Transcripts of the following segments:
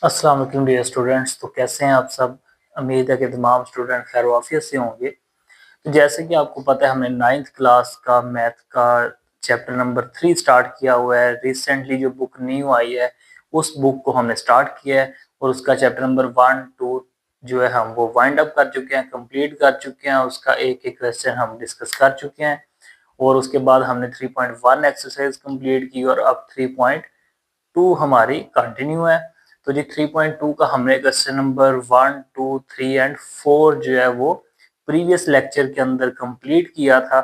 अस्सलाम वालेकुम dear students. तो कैसे हैं आप सब। उम्मीद है कि तमाम स्टूडेंट खैर वाफियत से होंगे। तो जैसे कि आपको पता है, हमने 9th क्लास का मैथ का चैप्टर नंबर 3 स्टार्ट किया हुआ है। रिसेंटली जो बुक न्यू आई है उस बुक को हमने स्टार्ट किया है और उसका चैप्टर नंबर 1 2 जो है हम वो वाइंड अप कर चुके हैं, कंप्लीट कर चुके हैं। उसका एक एक क्वेश्चन हम डिस्कस कर चुके हैं और उसके बाद हमने 3.1 एक्सरसाइज कंप्लीट की और अब 3.2 हमारी कंटिन्यू है। तो जी 3.2 का हमने क्वेश्चन नंबर 1 2 3 एंड 4 जो है वो प्रीवियस लेक्चर के अंदर कंप्लीट किया था।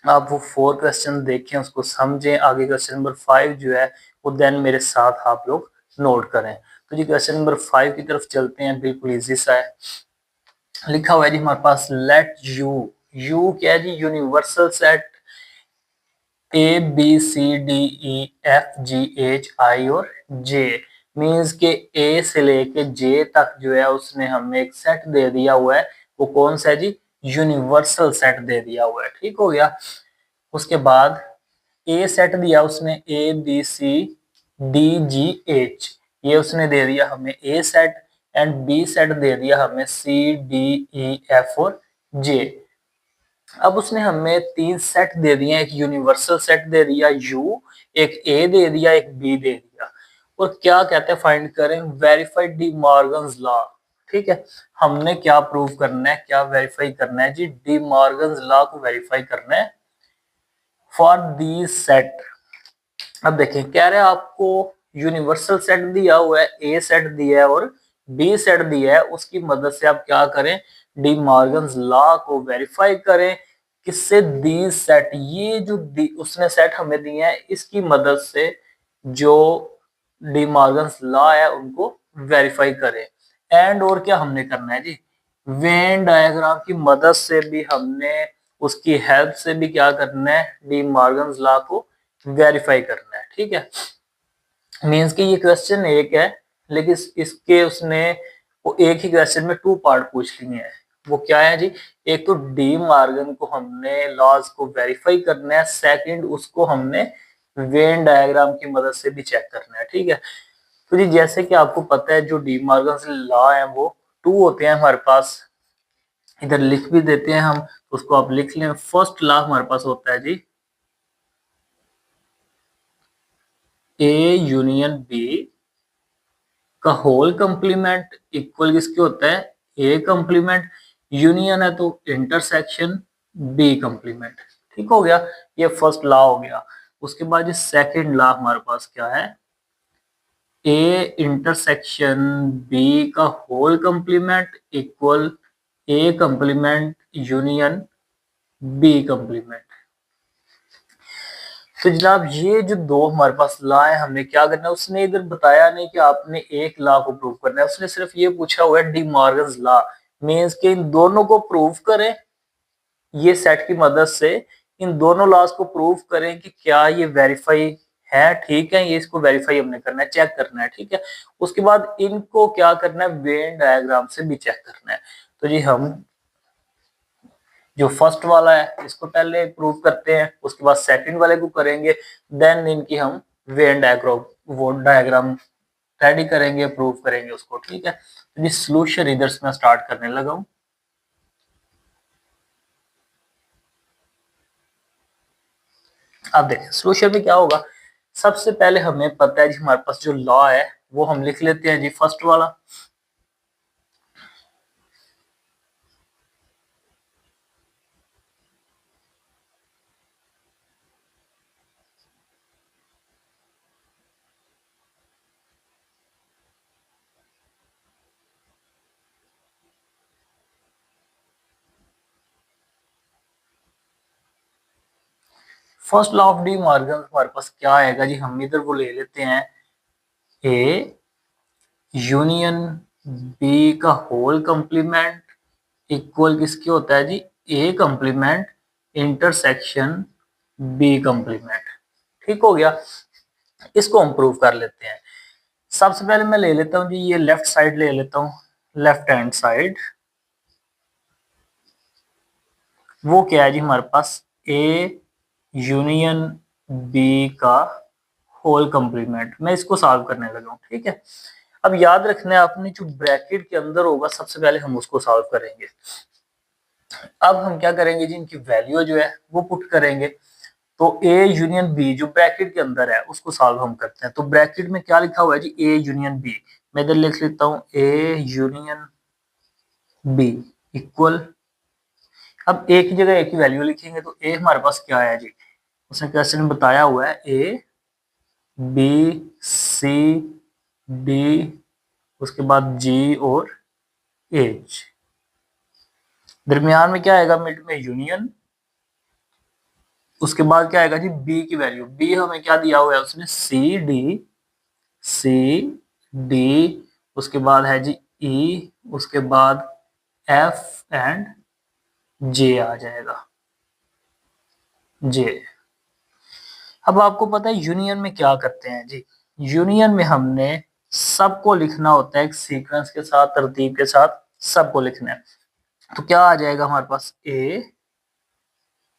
आप वो 4 क्वेश्चन देखें, उसको समझें। आगे क्वेश्चन नंबर 5 जो है वो देन मेरे साथ आप लोग नोट करें। तो जी क्वेश्चन नंबर 5 की तरफ चलते हैं। बिल्कुल इजी सा है। लिखा हुआ है जी हमारे पास, लेट यू क्या है जी, universal set A B C D E F G H I और जे। मीन्स के ए से लेके जे तक जो है उसने हमें एक सेट दे दिया हुआ है। वो कौन सा है जी? यूनिवर्सल सेट दे दिया हुआ है। ठीक हो गया। उसके बाद ए सेट दिया उसने, A B C D G H, ये उसने दे दिया हमें A set. And B set दे दिया हमें सी डी ई एफ और जे। अब उसने हमें 3 सेट दे दिए, एक यूनिवर्सल सेट दे दिया यू, एक ए दे दिया, एक बी दे दिया। और क्या कहते हैं, फाइंड करें वेरीफाइड डी मॉर्गन्स लॉ। ठीक है, हमने क्या प्रूव करना है, क्या वेरीफाई करना है जी? डी मॉर्गन्स लॉ को वेरीफाई करना है फॉर दी सेट। अब देखें, कह रहे हैं आपको यूनिवर्सल सेट दिया हुआ है, ए सेट दिया है और बी सेट दिया है। उसकी मदद से आप क्या करें, डी मॉर्गन्स लॉ को वेरीफाई करें। किससे? दी सेट, ये जो उसने सेट हमें दिए हैं इसकी मदद से जो डी मॉर्गन्स लॉ है उनको वेरीफाई करें। एंड और क्या हमने करना है जी? वेन डायग्राम की मदद से भी हमने, उसकी हेल्प से भी क्या करना है, डी मॉर्गन्स लॉ को वेरीफाई करना है। ठीक है, मीन्स कि ये क्वेश्चन एक है लेकिन इसके उसने वो एक ही क्वेश्चन में 2 पार्ट पूछ लिए हैं। वो क्या है जी? एक तो डी मॉर्गन को हमने लॉज को वेरीफाई करना है, सेकंड उसको हमने वेन डायग्राम की मदद से भी चेक करना है। ठीक है, तो जी जैसे कि आपको पता है जो डी मॉर्गन से लॉ है वो 2 होते हैं हमारे पास। इधर लिख भी देते हैं हम, उसको आप लिख लें। फर्स्ट लॉ हमारे पास होता है जी ए यूनियन बी का होल कंप्लीमेंट इक्वल किसके होता है? ए कंप्लीमेंट। यूनियन है तो इंटरसेक्शन बी कंप्लीमेंट। ठीक हो गया, ये फर्स्ट लॉ हो गया। उसके बाद ये सेकंड लॉ हमारे पास क्या है? ए इंटरसेक्शन बी का whole complement equal A complement union B complement. तो जनाब ये जो दो हमारे पास लॉ है, हमने क्या करना है, उसने इधर बताया नहीं कि आपने एक लॉ को प्रूव करना है। उसने सिर्फ ये पूछा हुआ है डी मॉर्गन्स लॉ, मींस के इन दोनों को प्रूव करें। ये सेट की मदद से इन दोनों लॉज को प्रूव करें कि क्या ये वेरीफाई है। ठीक है, ये इसको वेरीफाई हमने करना है, चेक करना है। ठीक है, उसके बाद इनको क्या करना है, वेन डायग्राम से भी चेक करना है। तो जी हम जो फर्स्ट वाला है इसको पहले प्रूव करते हैं, उसके बाद सेकंड वाले को करेंगे, देन इनकी हम वेन डायग्राम वो डायग्राम रेडी करेंगे, प्रूव करेंगे उसको। ठीक है, तो ये सॉल्यूशन इधर से मैं स्टार्ट करने लगा हूं। अब देखें सॉल्यूशन में क्या होगा। सबसे पहले हमें पता है जी हमारे पास जो लॉ है वो हम लिख लेते हैं जी, फर्स्ट वाला। First law of De Morgan हमारे पास क्या आएगा जी? हम इधर वो ले लेते हैं, ए यूनियन बी का होल कंप्लीमेंट इक्वल किसके होता है जी? ए कंप्लीमेंट इंटरसेक्शन बी कंप्लीमेंट। ठीक हो गया, इसको हम प्रूव कर लेते हैं। सबसे पहले मैं ले लेता हूं जी, ये लेफ्ट साइड ले लेता हूं, लेफ्ट हैंड साइड। वो क्या है जी हमारे पास? ए यूनियन बी का होल कंप्लीमेंट। मैं इसको सॉल्व करने लगा हूं। ठीक है, अब याद रखना है आपने, जो ब्रैकेट के अंदर होगा सबसे पहले हम उसको सॉल्व करेंगे। अब हम क्या करेंगे जी, इनकी वैल्यू जो है वो पुट करेंगे। तो ए यूनियन बी जो ब्रैकेट के अंदर है उसको सॉल्व हम करते हैं। तो ब्रैकेट में क्या लिखा हुआ है जी, ए यूनियन बी। मैं इधर लिख लेता हूं ए यूनियन बी इक्वल, अब ए की जगह ए की वैल्यू लिखेंगे तो ए हमारे पास क्या है जी, उसने क्वेश्चन में बताया हुआ है ए बी सी डी, उसके बाद जी और एच, दरमियान में क्या आएगा, मिड में यूनियन, उसके बाद क्या आएगा जी बी की वैल्यू। बी हमें क्या दिया हुआ है उसने, सी डी, उसके बाद है जी ई, उसके बाद एफ एंड जे आ जाएगा, जे। अब आपको पता है यूनियन में क्या करते हैं जी, यूनियन में हमने सबको लिखना होता है एक सीक्वेंस के साथ, तरतीब के साथ सबको लिखना है। तो क्या आ जाएगा हमारे पास, ए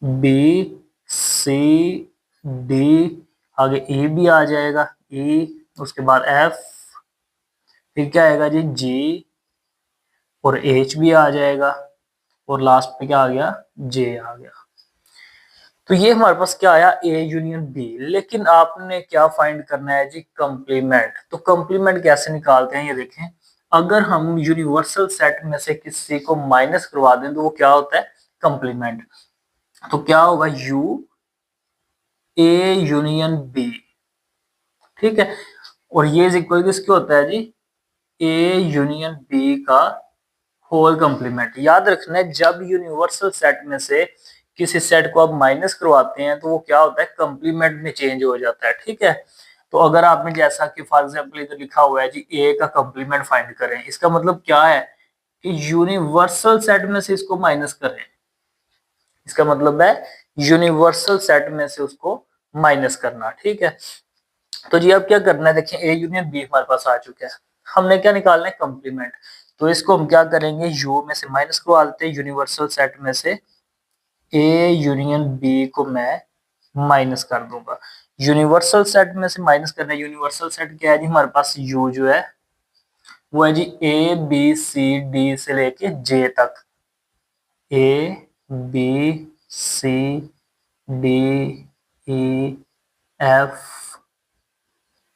बी सी डी, आगे ई भी आ जाएगा, ई, उसके बाद एफ, फिर क्या आएगा जी जी और एच भी आ जाएगा, और लास्ट में क्या आ गया, जे आ गया। तो ये हमारे पास क्या आया, ए यूनियन बी। लेकिन आपने क्या फाइंड करना है जी, कंप्लीमेंट। तो कंप्लीमेंट कैसे निकालते हैं ये देखें, अगर हम यूनिवर्सल सेट में से किसी को माइनस करवा दें तो वो क्या होता है, कंप्लीमेंट। तो क्या होगा, यू ए यूनियन बी, ठीक है। और ये इज इक्वल किसके होता है जी, ए यूनियन बी का होल कंप्लीमेंट। याद रखना है जब यूनिवर्सल सेट में से किसी सेट को आप माइनस करवाते हैं तो वो क्या होता है, कंप्लीमेंट में चेंज हो जाता है, ठीक है। तो अगर आपने जैसा कि फॉर एग्जांपल इधर लिखा हुआ है जी ए का कंप्लीमेंट फाइंड करें, इसका मतलब क्या है कि यूनिवर्सल सेट में से इसको माइनस करें, इसका मतलब है यूनिवर्सल सेट में से उसको माइनस करना, ठीक है। तो जी अब क्या करना है, देखिए ए यूनियन बी हमारे पास आ चुका है, हमने क्या निकालना है, कंप्लीमेंट। तो इसको हम क्या करेंगे, यू में से माइनस को डालते हैं, यूनिवर्सल सेट में से ए यूनियन बी को मैं माइनस कर दूंगा। यूनिवर्सल सेट में से माइनस करना है, यूनिवर्सल सेट क्या है जी हमारे पास, यू जो है वो है जी ए बी सी डी से लेके जे तक, A B C D E F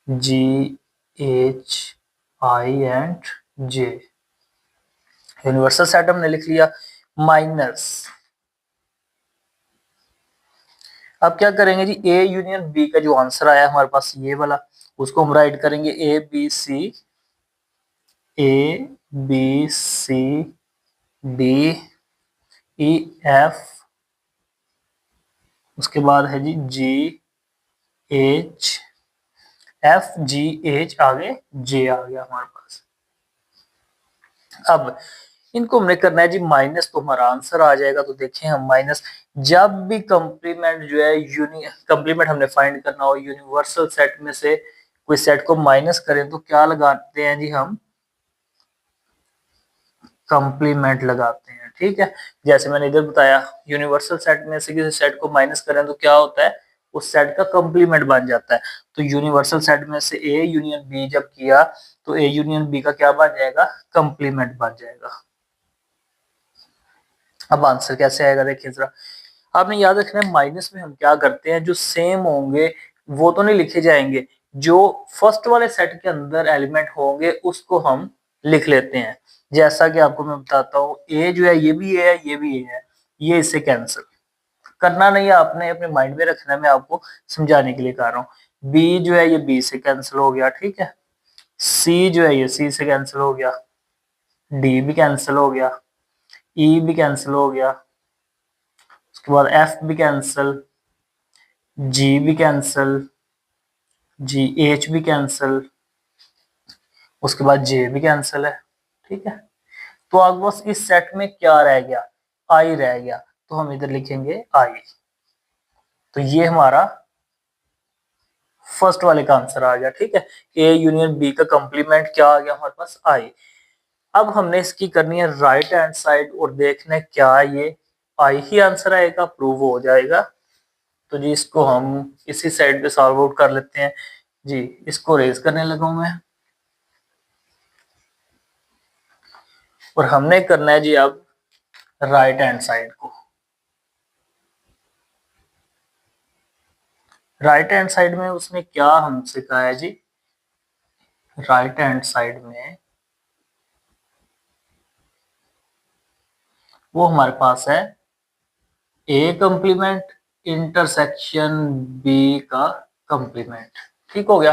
G H I and J. Universal set हमने लिख लिया, माइनस। अब क्या करेंगे जी, ए यूनियन बी का जो आंसर आया हमारे पास ये वाला, उसको हम राइट करेंगे A B C D E F, उसके बाद है G G H, F G H, आगे जे आ गया हमारे पास। अब इनको हमने करना है जी माइनस, तो हमारा आंसर आ जाएगा। तो देखें हम माइनस, जब भी कंप्लीमेंट जो है कंप्लीमेंट हमने फाइंड करना हो यूनिवर्सल सेट में से कोई सेट को माइनस करें तो क्या लगाते हैं जी, हम कंप्लीमेंट लगाते हैं, ठीक है। जैसे मैंने इधर बताया, यूनिवर्सल सेट में से किसी सेट को माइनस करें तो क्या होता है, उस सेट का कंप्लीमेंट बन जाता है। तो यूनिवर्सल सेट में से ए यूनियन बी जब किया तो ए यूनियन बी का क्या बन जाएगा, कंप्लीमेंट बन जाएगा। अब आंसर कैसे आएगा देखिए जरा, आपने याद रखना है माइनस में हम क्या करते हैं, जो सेम होंगे वो तो नहीं लिखे जाएंगे, जो फर्स्ट वाले सेट के अंदर एलिमेंट होंगे उसको हम लिख लेते हैं। जैसा कि आपको मैं बताता हूँ, ए जो है ये भी ए है, ये भी ए है, ये इससे कैंसिल करना नहीं है, आपने अपने माइंड में रखना है, मैं आपको समझाने के लिए कर रहा हूँ। बी जो है ये बी से कैंसिल हो गया, ठीक है। सी जो है ये सी से कैंसिल हो गया, डी भी कैंसिल हो गया, ई भी कैंसिल हो गया, उसके बाद एफ भी कैंसिल, जी भी कैंसिल, जी एच भी कैंसिल, उसके बाद जे भी कैंसिल है, ठीक है। तो अब बस इस सेट में क्या रह गया, आई रह गया, तो हम इधर लिखेंगे आई। तो ये हमारा फर्स्ट वाले का आंसर आ गया, ठीक है। ए यूनियन बी का कंप्लीमेंट क्या आ गया हमारे पास, आई। अब हमने इसकी करनी है राइट हैंड साइड और देखना है क्या ये आई ही आंसर आएगा, प्रूव हो जाएगा। तो जी इसको हम इसी साइड पे सॉल्व आउट कर लेते हैं जी। इसको रेज करने लगा हूं मैं, और हमने करना है जी अब राइट हैंड साइड को। राइट हैंड साइड में उसने क्या हमसे कहा है जी, राइट हैंड साइड में वो हमारे पास है ए कंप्लीमेंट इंटरसेक्शन बी का कंप्लीमेंट। ठीक हो गया।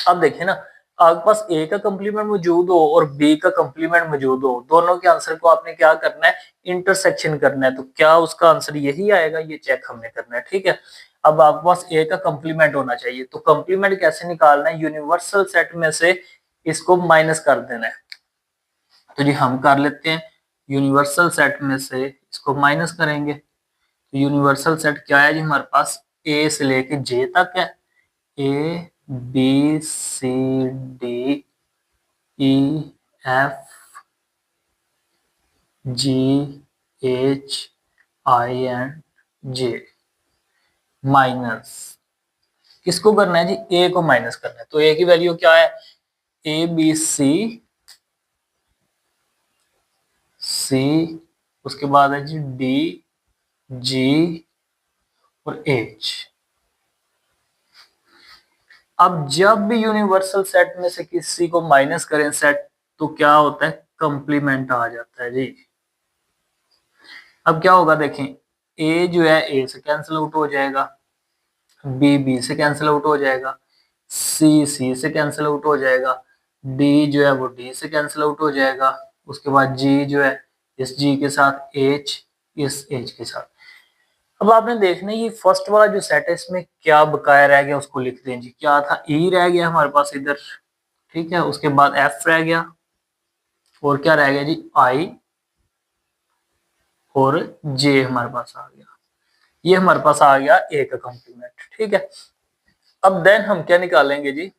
अब देखिए ना, आपके पास ए का कंप्लीमेंट मौजूद हो और बी का कंप्लीमेंट मौजूद हो, दोनों के आंसर को आपने क्या करना है, इंटरसेक्शन करना है। तो क्या उसका आंसर यही आएगा, ये चेक हमने करना है। ठीक है। अब आपके पास ए का कंप्लीमेंट होना चाहिए, तो कंप्लीमेंट कैसे निकालना है, यूनिवर्सल सेट में से इसको माइनस कर देना है। तो जी हम कर लेते हैं, यूनिवर्सल सेट में से इसको माइनस करेंगे। तो यूनिवर्सल सेट क्या है जी, हमारे पास ए से लेके जे तक है, A B C D E F G H I and J. Minus किसको करना है जी, ए को माइनस करना है। तो ए की वैल्यू क्या है, ए बी सी, सी, उसके बाद है जी डी, जी और एच। अब जब भी यूनिवर्सल सेट में से किसी को माइनस करें सेट, तो क्या होता है, कंप्लीमेंट आ जाता है जी। अब क्या होगा देखें, ए जो है ए से कैंसिल आउट हो जाएगा, बी बी से कैंसिल आउट हो जाएगा, सी सी से कैंसिल आउट हो जाएगा, डी जो है वो डी से कैंसिल आउट हो जाएगा, उसके बाद जी जो है इस जी के साथ, एच इस एच के साथ। अब आपने देखना है ये फर्स्ट वाला जो सेट है इसमें क्या बकाया रह गया उसको लिख दें जी। क्या था, ई रह गया हमारे पास इधर, ठीक है, उसके बाद एफ रह गया और क्या रह गया जी, आई और जे हमारे पास आ गया। ये हमारे पास आ गया ए का कॉम्प्लीमेंट। ठीक है। अब देन हम क्या निकालेंगे जी,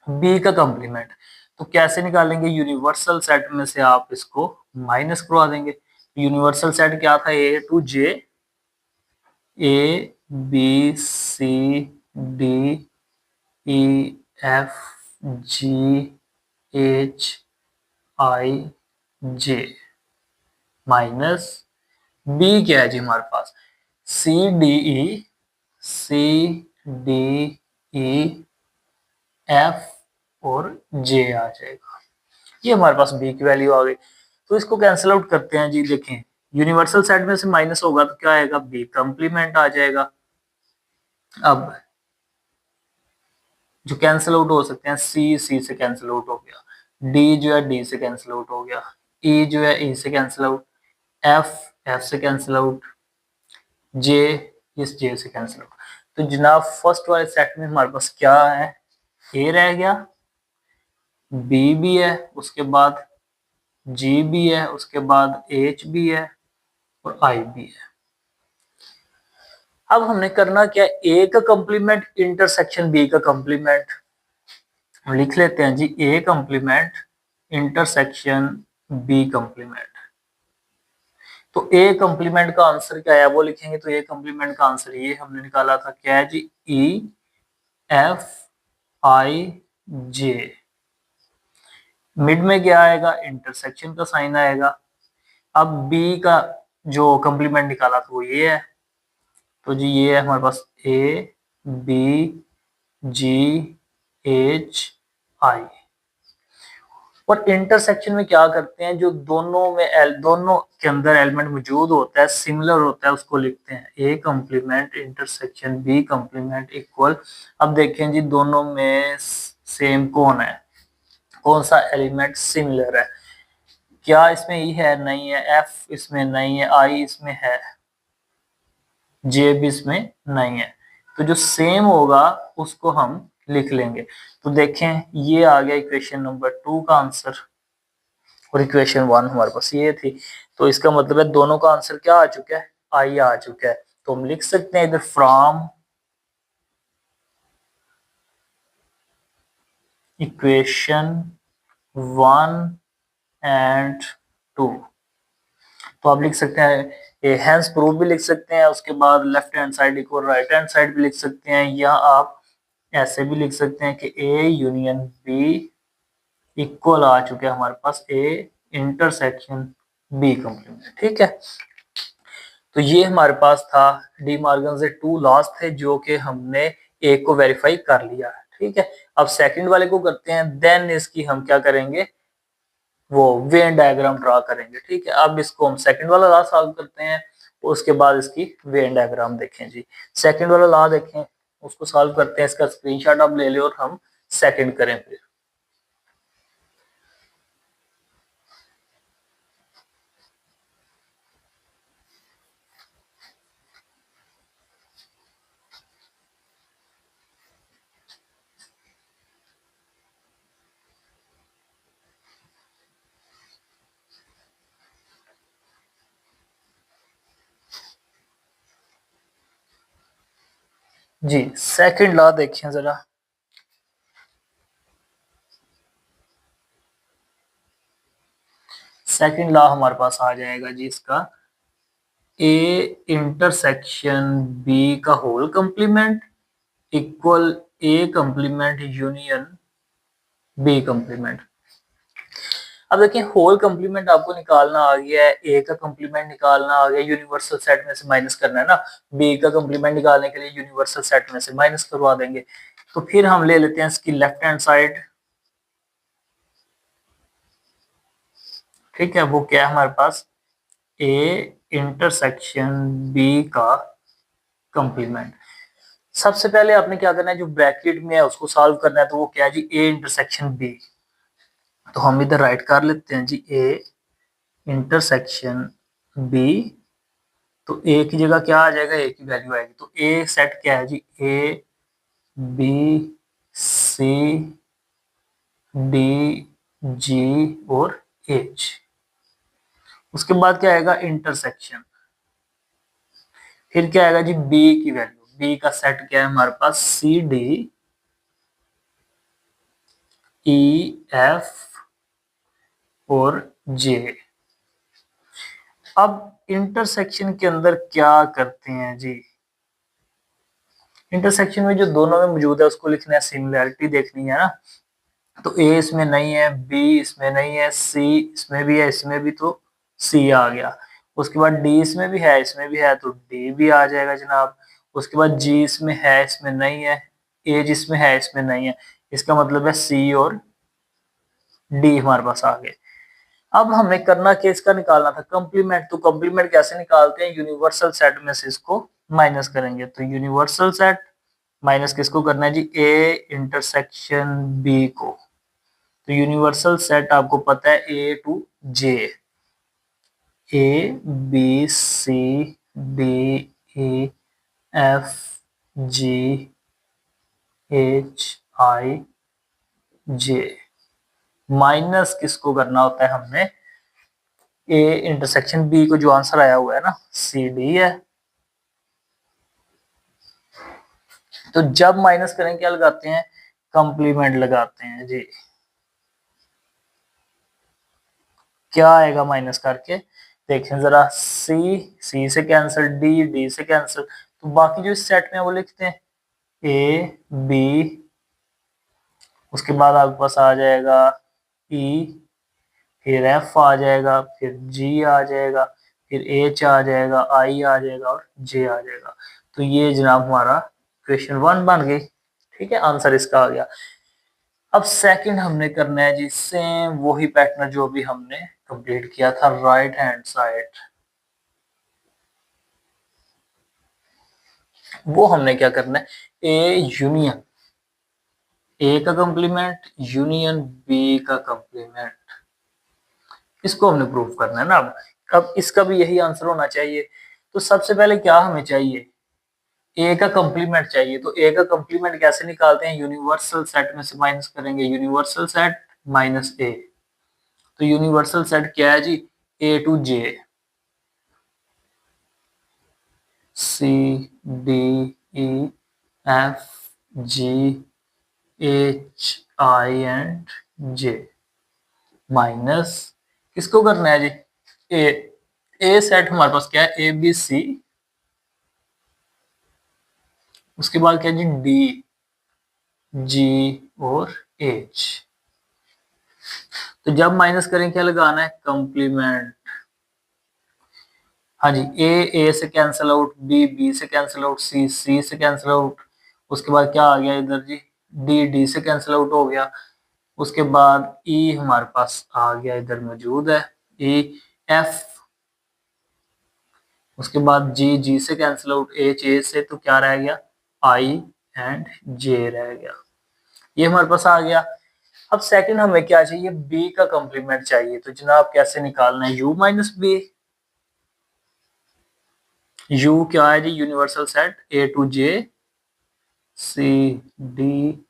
बी का कॉम्प्लीमेंट। तो कैसे निकालेंगे, यूनिवर्सल सेट में से आप इसको माइनस करवा देंगे। यूनिवर्सल सेट क्या था, A to J, A B C D E F G H I J, minus B क्या है जी हमारे पास, C D E, C D E F और जे आ जाएगा। ये हमारे पास बी की वैल्यू आ गई। तो इसको कैंसिल आउट करते हैं जी। देखें, यूनिवर्सल सेट में से माइनस होगा तो क्या आएगा, बी कंप्लीमेंट आ जाएगा। अब जो कैंसिल आउट हो सकते हैं, सी सी से कैंसिल आउट हो गया, डी जो है डी से कैंसिल आउट हो गया, ई जो है ई से कैंसिल आउट, एफ एफ से कैंसिल आउट, जे इस जे से कैंसिल आउट। तो जनाब फर्स्ट वाले सेट में हमारे पास क्या है, ए रह गया, बी भी है, उसके बाद जी भी है, उसके बाद एच भी है और आई भी है। अब हमने करना क्या, ए का कंप्लीमेंट इंटरसेक्शन बी का कंप्लीमेंट लिख लेते हैं जी, ए कंप्लीमेंट इंटरसेक्शन बी कंप्लीमेंट। तो ए कंप्लीमेंट का आंसर क्या है वो लिखेंगे। तो ए कंप्लीमेंट का आंसर ये हमने निकाला था, क्या है जी, ई एफ आई जे। मिड में क्या आएगा, इंटरसेक्शन का साइन आएगा। अब बी का जो कंप्लीमेंट निकाला था वो ये है। तो जी ये है हमारे पास ए बी जी एच आई। और इंटरसेक्शन में क्या करते हैं, जो दोनों में दोनों के अंदर एलिमेंट मौजूद होता है, सिमिलर होता है, उसको लिखते हैं A complement intersection B complement equal. अब देखें जी दोनों में सेम कौन है, कौन सा एलिमेंट सिमिलर है। क्या इसमें ई है, नहीं है, एफ इसमें नहीं है, आई इसमें है, जे भी इसमें नहीं है। तो जो सेम होगा उसको हम लिख लेंगे। तो देखें ये आ गया इक्वेशन नंबर 2 का आंसर और इक्वेशन 1 हमारे पास ये थी। तो इसका मतलब है दोनों का आंसर क्या आ चुका है, आई आ चुका है। तो हम लिख सकते हैं इधर फ्रॉम इक्वेशन 1 एंड 2। तो आप लिख सकते हैं हैंस प्रूफ भी लिख सकते हैं, उसके बाद left hand side equal right hand side भी लिख सकते हैं, या आप ऐसे भी लिख सकते हैं कि ए यूनियन बी इक्वल आ चुके हैं हमारे पास ए इंटरसेक्शन बी कॉम्प्लीमेंट। ठीक है, तो ये हमारे पास था डी मॉर्गन से 2 लॉस थे जो कि हमने एक को वेरीफाई कर लिया। ठीक है, अब सेकंड वाले को करते हैं, देन इसकी हम क्या करेंगे, वो वेन डायग्राम ड्रा करेंगे। ठीक है, अब इसको हम सेकंड वाला लॉ सॉल्व करते हैं, उसके बाद इसकी वेन डायग्राम देखें जी। सेकंड वाला लॉ देखें, उसको सॉल्व करते हैं, इसका स्क्रीनशॉट आप ले लें और हम सेकंड करें फिर। जी सेकंड लॉ देखें जरा। सेकंड लॉ हमारे पास आ जाएगा जी इसका, ए इंटरसेक्शन बी का whole complement equal A complement union B complement. अब देखिए होल कंप्लीमेंट आपको निकालना आ गया है, ए का कंप्लीमेंट निकालना आ गया, यूनिवर्सल सेट में से माइनस करना है ना, बी का कंप्लीमेंट निकालने के लिए यूनिवर्सल सेट में से माइनस करवा देंगे। तो फिर हम ले लेते हैं इसकी लेफ्ट हैंड साइड। ठीक है, वो क्या है हमारे पास, ए इंटरसेक्शन बी का कंप्लीमेंट। सबसे पहले आपने क्या करना है, जो ब्रैकेट में है उसको सॉल्व करना है, तो वो क्या है जी, ए इंटरसेक्शन बी। तो हम इधर राइट कर लेते हैं जी, ए इंटरसेक्शन बी। तो ए की जगह क्या आ जाएगा, ए की वैल्यू आएगी, तो ए सेट क्या है जी, ए बी सी डी जी और एच। उसके बाद क्या आएगा, इंटरसेक्शन। फिर क्या आएगा जी, बी की वैल्यू, बी का सेट क्या है हमारे पास, सी डी ई एफ और जे। अब इंटरसेक्शन के अंदर क्या करते हैं जी, इंटरसेक्शन में जो दोनों में मौजूद है उसको लिखना है, सिमिलैरिटी देखनी है ना। तो ए इसमें नहीं है, बी इसमें नहीं है, सी इसमें भी है, इसमें भी, तो सी आ गया। उसके बाद डी इसमें भी है, इसमें भी है, तो डी भी आ जाएगा जनाब। उसके बाद जी इसमें है, इसमें नहीं है, ए जिसमें है, इसमें नहीं है, इसका मतलब है सी और डी हमारे पास आ गए। अब हमें करना क्या, इसका निकालना था कंप्लीमेंट। तो कंप्लीमेंट कैसे निकालते हैं, यूनिवर्सल सेट में से इसको माइनस करेंगे। तो यूनिवर्सल सेट माइनस किसको करना है जी, ए इंटरसेक्शन बी को। तो यूनिवर्सल सेट आपको पता है A to J, A B C D E F G H I J. Minus किसको करना होता है हमने, ए इंटरसेक्शन बी को, जो आंसर आया हुआ है ना, सी डी है। तो जब माइनस करें क्या लगाते हैं, कंप्लीमेंट लगाते हैं जी। क्या आएगा माइनस करके, देखें जरा, सी सी से कैंसिल, डी डी से कैंसिल, तो बाकी जो इस सेट में वो लिखते हैं, ए बी, उसके बाद आपके पास आ जाएगा ई, फिर एफ आ जाएगा, फिर जी आ जाएगा, फिर एच आ जाएगा, आई आ जाएगा और जे आ जाएगा। तो ये जनाब हमारा क्वेश्चन 1 बन गई। ठीक है, आंसर इसका आ गया। अब सेकंड हमने करना है जी, सेम वही पैटर्न जो भी हमने कंप्लीट किया था, राइट हैंड साइड। वो हमने क्या करना है, ए यूनियन, ए का कंप्लीमेंट यूनियन बी का कंप्लीमेंट, इसको हमने प्रूव करना है ना। अब इसका भी यही आंसर होना चाहिए। तो सबसे पहले क्या हमें चाहिए, ए का कंप्लीमेंट चाहिए। तो ए का कंप्लीमेंट कैसे निकालते हैं, यूनिवर्सल सेट में से माइनस करेंगे, यूनिवर्सल सेट माइनस ए। तो यूनिवर्सल सेट क्या है जी, A to J, C D E F G H I and J, minus किसको करना है जी, ए। ए सेट हमारे पास क्या है, ए बी सी, उसके बाद क्या है जी, डी जी और एच। तो जब माइनस करें क्या लगाना है, कंप्लीमेंट। हाँ जी, ए से कैंसिल आउट, बी से कैंसिल आउट, सी से कैंसिल आउट, उसके बाद क्या आ गया इधर जी, डी से कैंसिल आउट हो गया, उसके बाद ई हमारे पास आ गया, इधर मौजूद है ई, एफ, उसके बाद जी से कैंसिल आउट, एच ए से, तो क्या रह गया, आई एंड जे रह गया, ये हमारे पास आ गया। अब सेकंड हमें क्या चाहिए, बी का कंप्लीमेंट चाहिए, तो जनाब कैसे निकालना है, यू माइनस बी। यू क्या है जी, universal set A to J, C D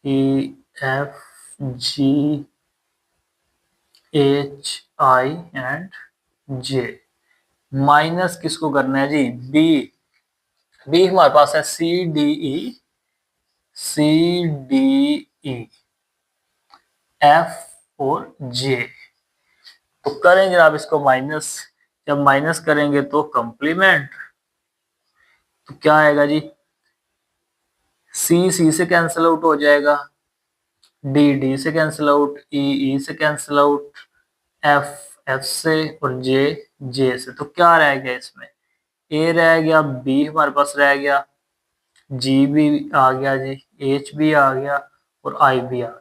E F G H I and J, minus किसको करना है जी, बी। बी हमारे पास है सी डी ई एफ और जे, तो करें जनाब इसको माइनस, जब माइनस करेंगे तो कंप्लीमेंट, तो क्या आएगा जी, सी से कैंसिल आउट हो जाएगा, डी से कैंसिल आउट, ई से कैंसिल आउट, एफ से, और जे से, तो क्या रह गया इसमें, ए रह गया, बी हमारे पास रह गया, जी भी आ गया जी, एच भी आ गया, और आई भी आ गया।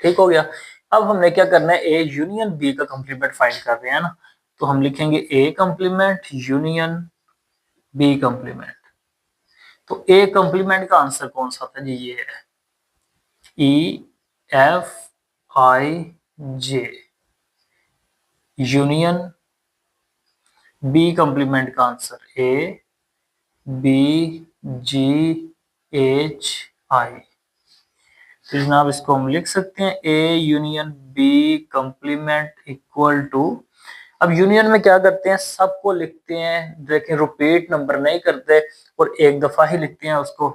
ठीक हो गया। अब हमने क्या करना है, ए यूनियन बी का कंप्लीमेंट फाइंड कर रहे हैं ना, तो हम लिखेंगे ए कंप्लीमेंट यूनियन बी कंप्लीमेंट। तो ए कंप्लीमेंट का आंसर कौन सा था जी, ये है E F I J, union B complement का answer A B G H I. तो जनाब इसको हम लिख सकते हैं A union B complement equal to, अब यूनियन में क्या करते हैं, सबको लिखते हैं, देखें रिपीट नंबर नहीं करते और एक दफा ही लिखते हैं उसको,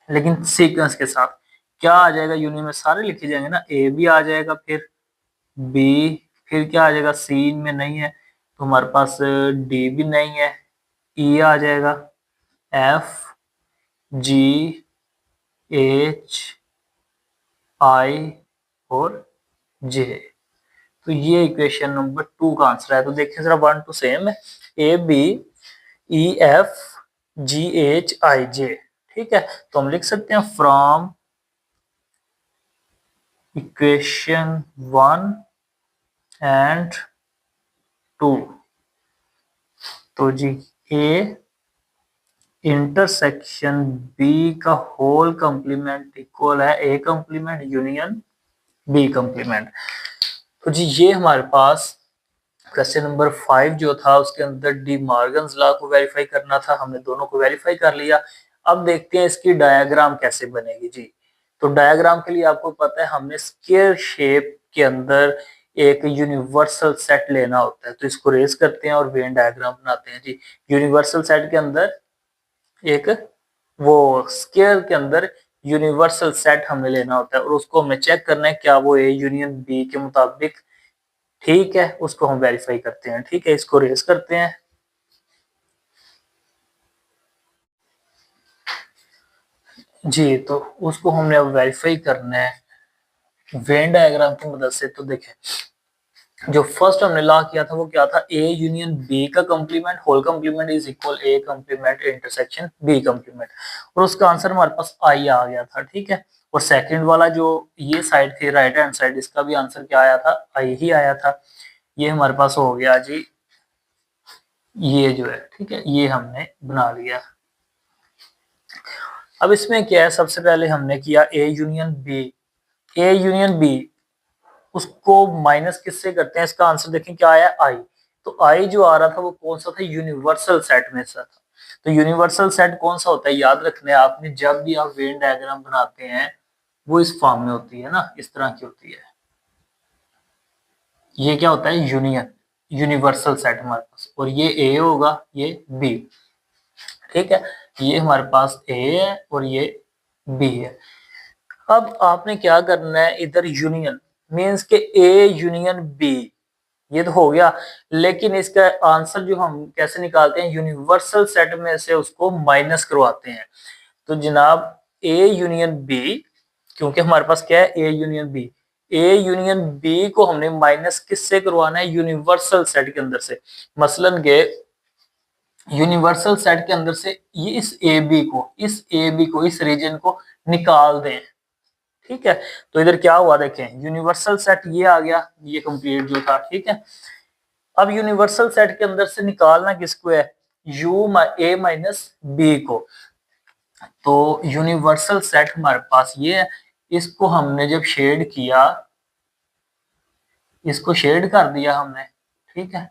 लेकिन सीक्वेंस के साथ क्या आ जाएगा, यूनियन में सारे लिखे जाएंगे ना, ए भी आ जाएगा, फिर बी, फिर क्या आ जाएगा, सी में नहीं है तो हमारे पास डी भी नहीं है, ई आ जाएगा, एफ जी एच आई और जे, तो ये इक्वेशन नंबर 2 का आंसर है। तो देखिए जरा 1 2 सेम है, A B E F G H I J, ठीक है। तो हम लिख सकते हैं फ्रॉम इक्वेशन 1 एंड 2, तो जी ए इंटरसेक्शन बी का होल कंप्लीमेंट इक्वल है ए कंप्लीमेंट यूनियन बी कंप्लीमेंट। तो जी ये हमारे पास क्वेश्चन नंबर 5 जो था उसके अंदर डी मॉर्गन्स लॉ को वेरीफाई करना था, हमने दोनों को वेरीफाई कर लिया। अब देखते हैं इसकी डायग्राम कैसे बनेगी जी। तो डायग्राम के लिए आपको पता है हमने स्क्वायर शेप के अंदर एक यूनिवर्सल सेट लेना होता है, तो इसको रेस करते हैं और वेन डायग्राम बनाते हैं जी। यूनिवर्सल सेट के अंदर एक वो स्क्वायर के अंदर यूनिवर्सल सेट हमें लेना होता है और उसको हमें चेक करना है क्या वो ए यूनियन बी के मुताबिक ठीक है, उसको हम वेरीफाई करते हैं। ठीक है, इसको रेस करते हैं जी। तो उसको हमने अब वेरीफाई करना है वेन डायग्राम की मदद से। तो देखें जो फर्स्ट हमने लॉ किया था वो क्या था, ए यूनियन बी का complement whole complement is equal A complement intersection B complement, और उसका आंसर हमारे पास आई आ गया था। ठीक है, और सेकंड वाला जो ये साइड थी राइट हैंड साइड, इसका भी आंसर क्या आया था, आई ही आया था। ये हमारे पास हो गया जी, ये जो है ठीक है, ये हमने बना लिया। अब इसमें क्या है, सबसे पहले हमने किया A union B, A union B उसको माइनस किससे करते हैं, इसका आंसर देखें क्या आया, आई। तो आई जो आ रहा था वो कौन सा था, यूनिवर्सल सेट में से था। तो यूनिवर्सल सेट कौन सा होता है, याद रखना है आपने, जब भी आप वेन डायग्राम बनाते हैं वो इस फॉर्म में होती है ना, इस तरह की होती है। ये क्या होता है, यूनियन, यूनिवर्सल सेट हमारे पास, और ये ए होगा ये बी। ठीक है, ये हमारे पास ए है और ये बी है। अब आपने क्या करना है, इधर यूनियन मीन्स के ए यूनियन बी, ये तो हो गया, लेकिन इसका आंसर जो हम कैसे निकालते हैं, यूनिवर्सल सेट में से उसको माइनस करवाते हैं। तो जनाब ए यूनियन बी, क्योंकि हमारे पास क्या है, A union B, A union B को हमने माइनस किससे करवाना है, यूनिवर्सल सेट के अंदर से। मसलन के यूनिवर्सल सेट के अंदर से ये इस ए बी को इस रीजन को निकाल दें। ठीक है, तो इधर क्या हुआ देखें, यूनिवर्सल सेट ये आ गया, ये कंप्लीट जो था। ठीक है, अब यूनिवर्सल सेट के अंदर से निकालना किसको है, यू ए माइनस बी को। तो यूनिवर्सल सेट हमारे पास ये है, इसको हमने जब शेड किया, इसको शेड कर दिया हमने। ठीक है,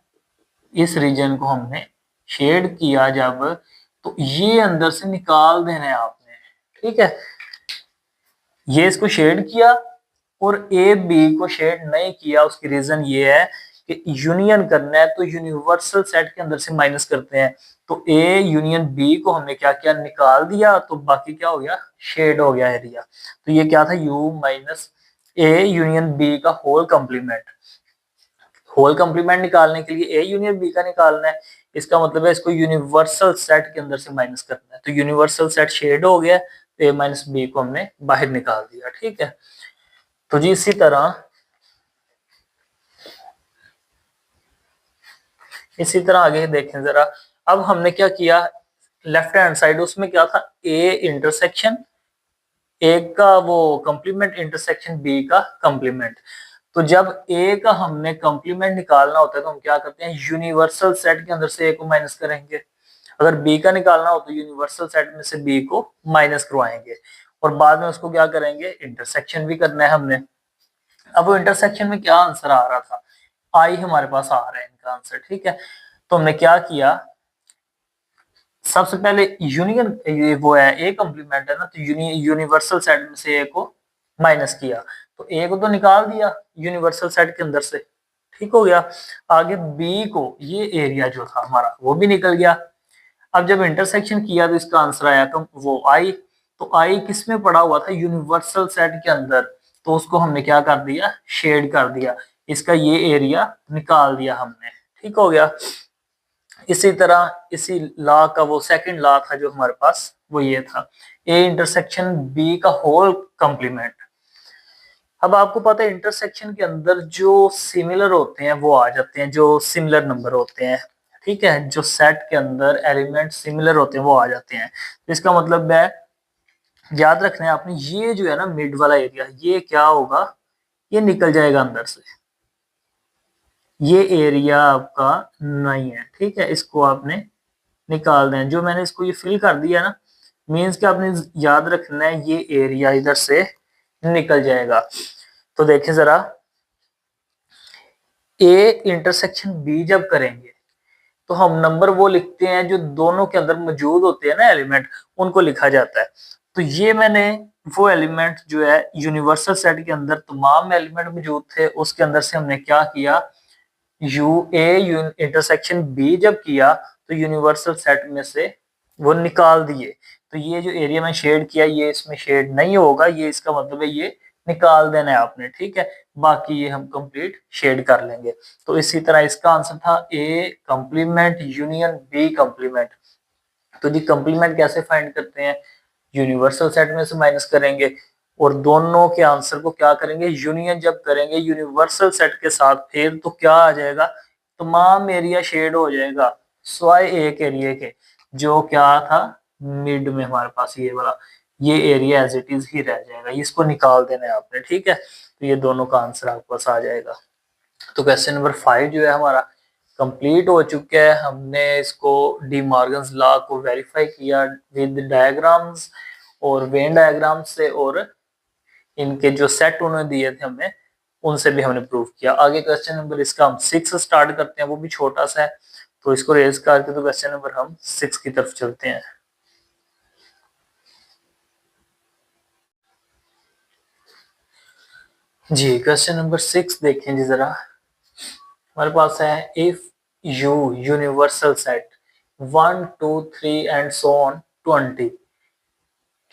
इस रीजन को हमने शेड किया जब, तो ये अंदर से निकाल देना है आपने। ठीक है, ये इसको शेड किया और ए बी को शेड नहीं किया, उसकी रीजन ये है कि यूनियन करना है तो यूनिवर्सल सेट के अंदर से माइनस करते हैं। तो ए यूनियन बी को हमने क्या किया, निकाल दिया, तो बाकी क्या हो गया, शेड हो गया एरिया। तो ये क्या था, U minus A union B का होल कंप्लीमेंट। होल कंप्लीमेंट निकालने के लिए ए यूनियन बी का निकालना है, इसका मतलब है इसको यूनिवर्सल सेट के अंदर से माइनस करना है। तो यूनिवर्सल सेट शेड हो गया, तो ए माइनस बी को हमने बाहर निकाल दिया। ठीक है, तो जी इसी तरह आगे देखें जरा। अब हमने क्या किया, लेफ्ट हैंड साइड उसमें क्या था, ए इंटरसेक्शन ए का वो कंप्लीमेंट इंटरसेक्शन बी का कंप्लीमेंट। तो जब ए का हमने कंप्लीमेंट निकालना होता है तो हम क्या करते हैं, यूनिवर्सल सेट के अंदर से ए को माइनस करेंगे। अगर बी का निकालना हो तो यूनिवर्सल सेट में से बी को माइनस करवाएंगे, और बाद में उसको क्या करेंगे, इंटरसेक्शन भी करना है हमने। अब वो इंटरसेक्शन में क्या आंसर आ रहा था, आई हमारे पास आ रहा है इनका आंसर। ठीक है, तो हमने क्या किया, सबसे पहले यूनियन ये वो है ए कंप्लीमेंट है ना, तो यूनिवर्सल सेट में से ए को माइनस किया, तो ए को तो निकाल दिया यूनिवर्सल सेट के अंदर से। ठीक हो गया, आगे बी को, ये एरिया जो था हमारा वो भी निकल गया। अब जब इंटरसेक्शन किया तो इसका आंसर आया कम वो आई। तो आई किस में पड़ा हुआ था, यूनिवर्सल सेट के अंदर, तो उसको हमने क्या कर दिया, शेड कर दिया, इसका ये एरिया निकाल दिया हमने। ठीक हो गया, इसी तरह इसी लॉ का वो सेकंड लॉ था जो हमारे पास, वो ये था, ए इंटरसेक्शन बी का होल कंप्लीमेंट। अब आपको पता है इंटरसेक्शन के अंदर जो सिमिलर होते हैं वो आ जाते हैं, जो सिमिलर नंबर होते हैं। ठीक है, जो सेट के अंदर एलिमेंट सिमिलर होते हैं वो आ जाते हैं। तो इसका मतलब है, याद रखना है आपने, ये जो है ना मिड वाला एरिया, ये क्या होगा, ये निकल जाएगा अंदर से, ये एरिया आपका नहीं है। ठीक है, इसको आपने निकाल दें, जो मैंने इसको ये फिल कर दिया ना, मीन्स कि आपने याद रखना है ये एरिया इधर से निकल जाएगा। तो देखें जरा, ए इंटरसेक्शन बी जब करेंगे तो हम नंबर वो लिखते हैं जो दोनों के अंदर मौजूद होते हैं ना एलिमेंट, उनको लिखा जाता है। तो ये मैंने वो एलिमेंट जो है यूनिवर्सल सेट के अंदर तमाम एलिमेंट मौजूद थे, उसके अंदर से हमने क्या किया, यू ए इंटरसेक्शन बी जब किया तो यूनिवर्सल सेट में से वो निकाल दिए। तो ये जो एरिया में शेड किया ये इसमें शेड नहीं होगा, ये इसका मतलब है ये निकाल देना है आपने। ठीक है, बाकी ये हम कंप्लीट शेड कर लेंगे। तो इसी तरह इसका आंसर था ए कंप्लीमेंट यूनियन बी कंप्लीमेंट। तो जी कंप्लीमेंट कैसे फाइंड करते हैं, यूनिवर्सल सेट में से माइनस करेंगे और दोनों के आंसर को क्या करेंगे, यूनियन जब करेंगे यूनिवर्सल सेट के साथ, फिर तो क्या आ जाएगा, तमाम एरिया शेड हो जाएगा स्वाय एक एरिया के, जो क्या था मिड में हमारे पास ये वाला, ये एरिया एज इट इज ही रह जाएगा, इसको निकाल देना है आपने। ठीक है, तो ये दोनों का आंसर आपके पास आ जाएगा। तो क्वेश्चन नंबर 5 जो है हमारा कंप्लीट हो चुका है। हमने इसको डी मॉर्गन्स लॉ को वेरीफाई किया विद डायग्राम्स और वेन डायग्राम से, और इनके जो सेट उन्होंने दिए थे हमें, उनसे भी हमने प्रूव किया। आगे क्वेश्चन नंबर इसका हम 6 स्टार्ट करते हैं, वो भी छोटा सा है, तो इसको रेज करके तो क्वेश्चन नंबर हम 6 की तरफ चलते हैं। जी क्वेश्चन नंबर 6 देखें जी जरा, हमारे पास है if you universal set 1 2 3 and so on 20,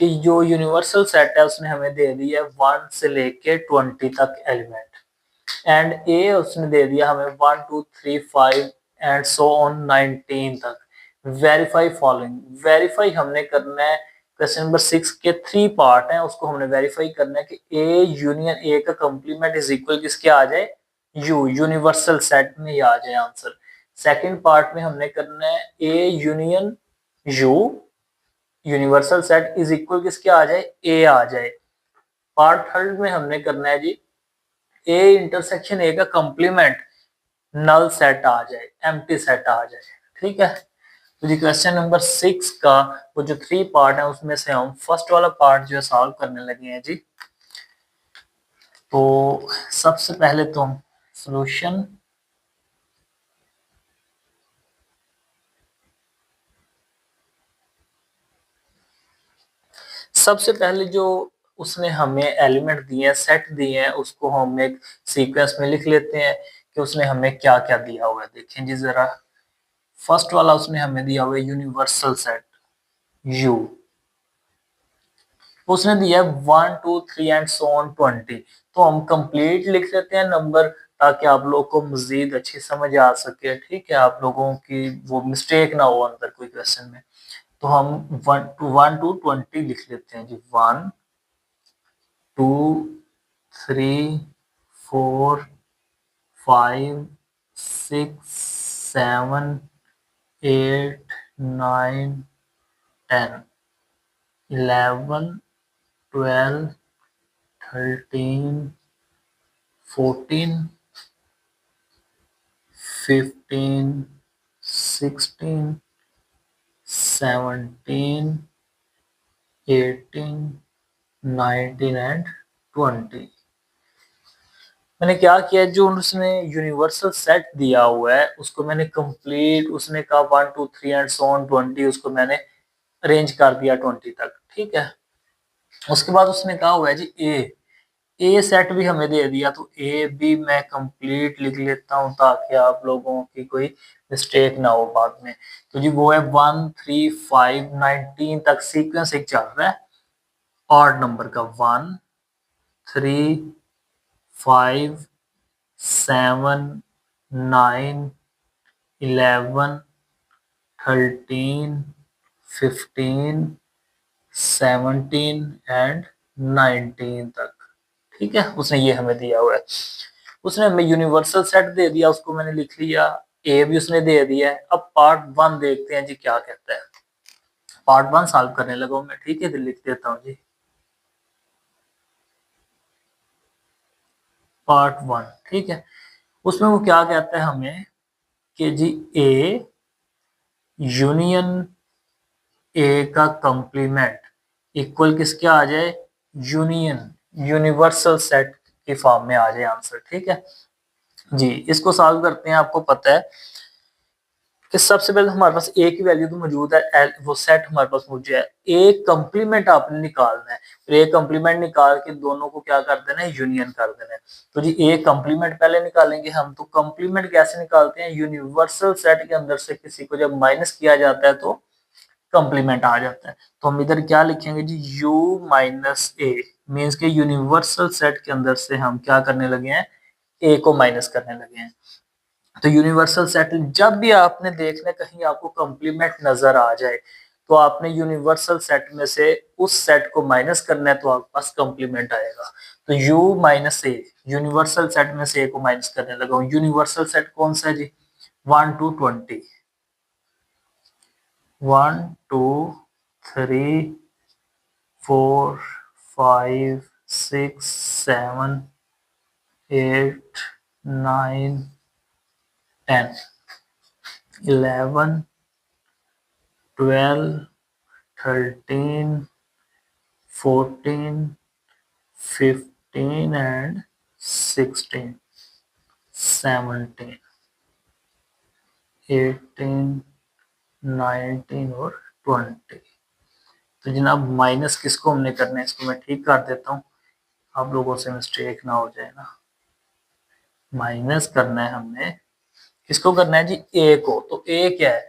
कि जो यूनिवर्सल सेट है उसने हमें दे दी है 1 से लेके 20 तक एलिमेंट, एंड ए उसने दे दिया हमें 1 2 3 5 एंड सो ऑन 19 तक। वेरीफाई फॉलोइंग, वेरीफाई हमने करना है क्वेश्चन नंबर 6 के 3 पार्ट हैं, उसको हमने वेरीफाई करना है कि ए यूनियन ए का कंप्लीमेंट इज इक्वल किसके आ जाए, यू, यूनिवर्सल सेट में ही आ जाए आंसर। सेकंड पार्ट में हमने करना है A union you, universal set is equal किसके आ जाए, ए आ जाए। पार्ट थर्ड में हमने करना है जी ए इंटरसेक्शन ए का कंप्लीमेंट नल सेट आ जाए, एम्प्टी सेट आ जाए। ठीक है, तो जी क्वेश्चन नंबर 6 का वो जो 3 पार्ट है उसमें से हम फर्स्ट वाला पार्ट जो है सॉल्व करने लगे हैं जी। तो सबसे पहले तो हम सॉल्यूशन सबसे पहले जो उसने हमें एलिमेंट दिए हैं, सेट दिए हैं, उसको हम एक सीक्वेंस में लिख लेते हैं कि उसने हमें क्या क्या दिया हुआ है। देखें जी जरा, फर्स्ट वाला उसने हमें दिया हुआ है यूनिवर्सल सेट यू, उसने दिया है 1 2 3 एंड सो ऑन 20। तो हम कंप्लीट लिख लेते हैं नंबर, ताकि आप लोगों को मजीद अच्छी समझ आ सके। ठीक है, आप लोगों की वो मिस्टेक ना हो अंदर कोई क्वेश्चन में। तो हम 1 टू 20 लिख लेते हैं जी। 1 2 3 4 5 6 7 8 9 10 11 12 13 14 15 16 17 18 19 एंड 20। मैंने क्या किया, जो उसने यूनिवर्सल सेट दिया हुआ है उसको मैंने कंप्लीट, उसने कहा 1 2 3 एंड सो ऑन 20, उसको मैंने अरेंज कर दिया 20 तक। ठीक है, उसके बाद उसने कहा हुआ है जी ए सेट भी हमें दे दिया, तो ए भी मैं कंप्लीट लिख लेता हूं ताकि आप लोगों की कोई मिस्टेक ना हो बाद में। तो जी वो है 1 3 5 19 तक सीक्वेंस एक चल रहा है ऑड नंबर का। 1 3 5 7 9 11 13 15 17 एंड 19 तक। ठीक है, उसने ये हमें दिया हुआ है। उसने हमें यूनिवर्सल सेट दे दिया, उसको मैंने लिख लिया। ए भी उसने दे दिया है। अब पार्ट 1 देखते हैं जी क्या कहता है। पार्ट 1 सॉल्व करने लगा हूं मैं। ठीक है, तो लिख देता हूं जी पार्ट 1। ठीक है, उसमें वो क्या कहता है हमें कि जी ए यूनियन ए का कंप्लीमेंट इक्वल किसके आ जाए, यूनियन, यूनिवर्सल सेट की फॉर्म में आ जाए आंसर। ठीक है जी, इसको सॉल्व करते हैं। आपको पता है कि सबसे पहले हमारे पास ए की वैल्यू तो मौजूद है, वो सेट हमारे पास मौजूद है। ए कंप्लीमेंट आपने निकालना है, फिर ए कंप्लीमेंट निकाल के दोनों को क्या कर देना है, यूनियन कर देना है। तो जी ए कंप्लीमेंट पहले निकालेंगे हम। तो कंप्लीमेंट कैसे निकालते हैं, यूनिवर्सल सेट के अंदर से किसी को जब माइनस किया जाता है तो कंप्लीमेंट आ जाता है। तो हम इधर क्या लिखेंगे जी, u माइनस ए, मीन्स के यूनिवर्सल सेट के अंदर से हम क्या करने लगे हैं, ए को माइनस करने लगे हैं। तो यूनिवर्सल सेट जब भी आपने देखना कहीं आपको कंप्लीमेंट नजर आ जाए, तो आपने यूनिवर्सल सेट में से उस सेट को माइनस करना है, तो आपके पास कंप्लीमेंट आएगा। तो u माइनस ए, यूनिवर्सल सेट में से ए को माइनस करने लगा हूँ। यूनिवर्सल सेट कौन सा है जी, 1 टू 20। 1 2 3 4 5 6 7 8 9 10 11 12 13 14 15 एंड 16 17 18 19 और 20। तो जनाब माइनस किसको हमने करना है, इसको मैं ठीक कर देता हूँ, आप लोगों से मिस्टेक ना हो जाए ना। माइनस करना है हमने, किसको करना है जी, ए को। तो ए क्या है,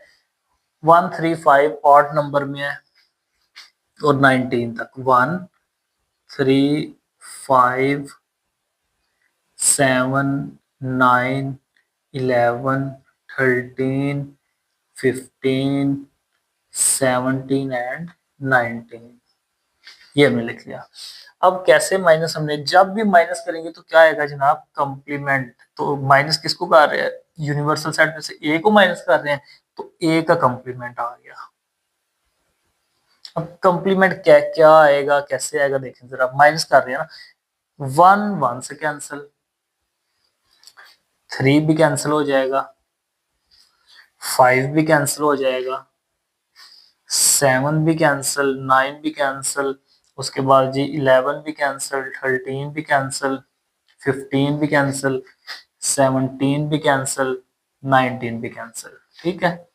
1 3 5 ऑड नंबर में है और 19 तक। 1 3 5 7 9 11 13 15 17 एंड 19। ये हमने लिख लिया। अब कैसे माइनस, हमने जब भी माइनस करेंगे तो क्या आएगा जनाब, कंप्लीमेंट। तो माइनस किसको कर रहे हैं, यूनिवर्सल सेट में से ए को माइनस कर रहे हैं, तो ए का कंप्लीमेंट आ गया। अब कंप्लीमेंट क्या क्या आएगा, कैसे आएगा देखें जरा, माइनस कर रहे हैं ना, 1 1 से कैंसिल, 3 भी कैंसिल हो जाएगा, 5 भी कैंसिल हो जाएगा, 7 भी कैंसिल, 9 भी कैंसिल, उसके बाद जी 11 भी कैंसिल, 13 भी कैंसिल, 15 भी कैंसिल, 17 भी कैंसिल, 19 भी कैंसिल। ठीक है,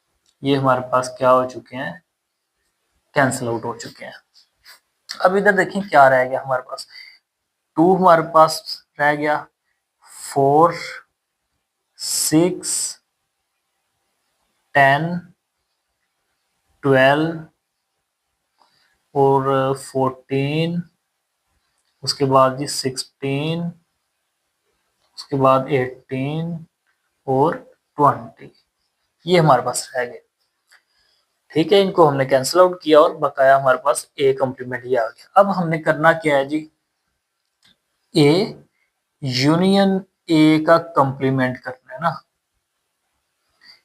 ये हमारे पास क्या हो चुके हैं, कैंसिल आउट हो चुके हैं। अब इधर देखें क्या रह गया हमारे पास, 2 हमारे पास रह गया, 4 6 10 12 और 14, उसके बाद जी 16, उसके बाद 18 और 20, ये हमारे पास रह गए। ठीक है, इनको हमने कैंसिल आउट किया और बकाया हमारे पास ए कॉम्प्लीमेंट ये आ गया। अब हमने करना क्या है जी, ए यूनियन ए का कॉम्प्लीमेंट करना है ना।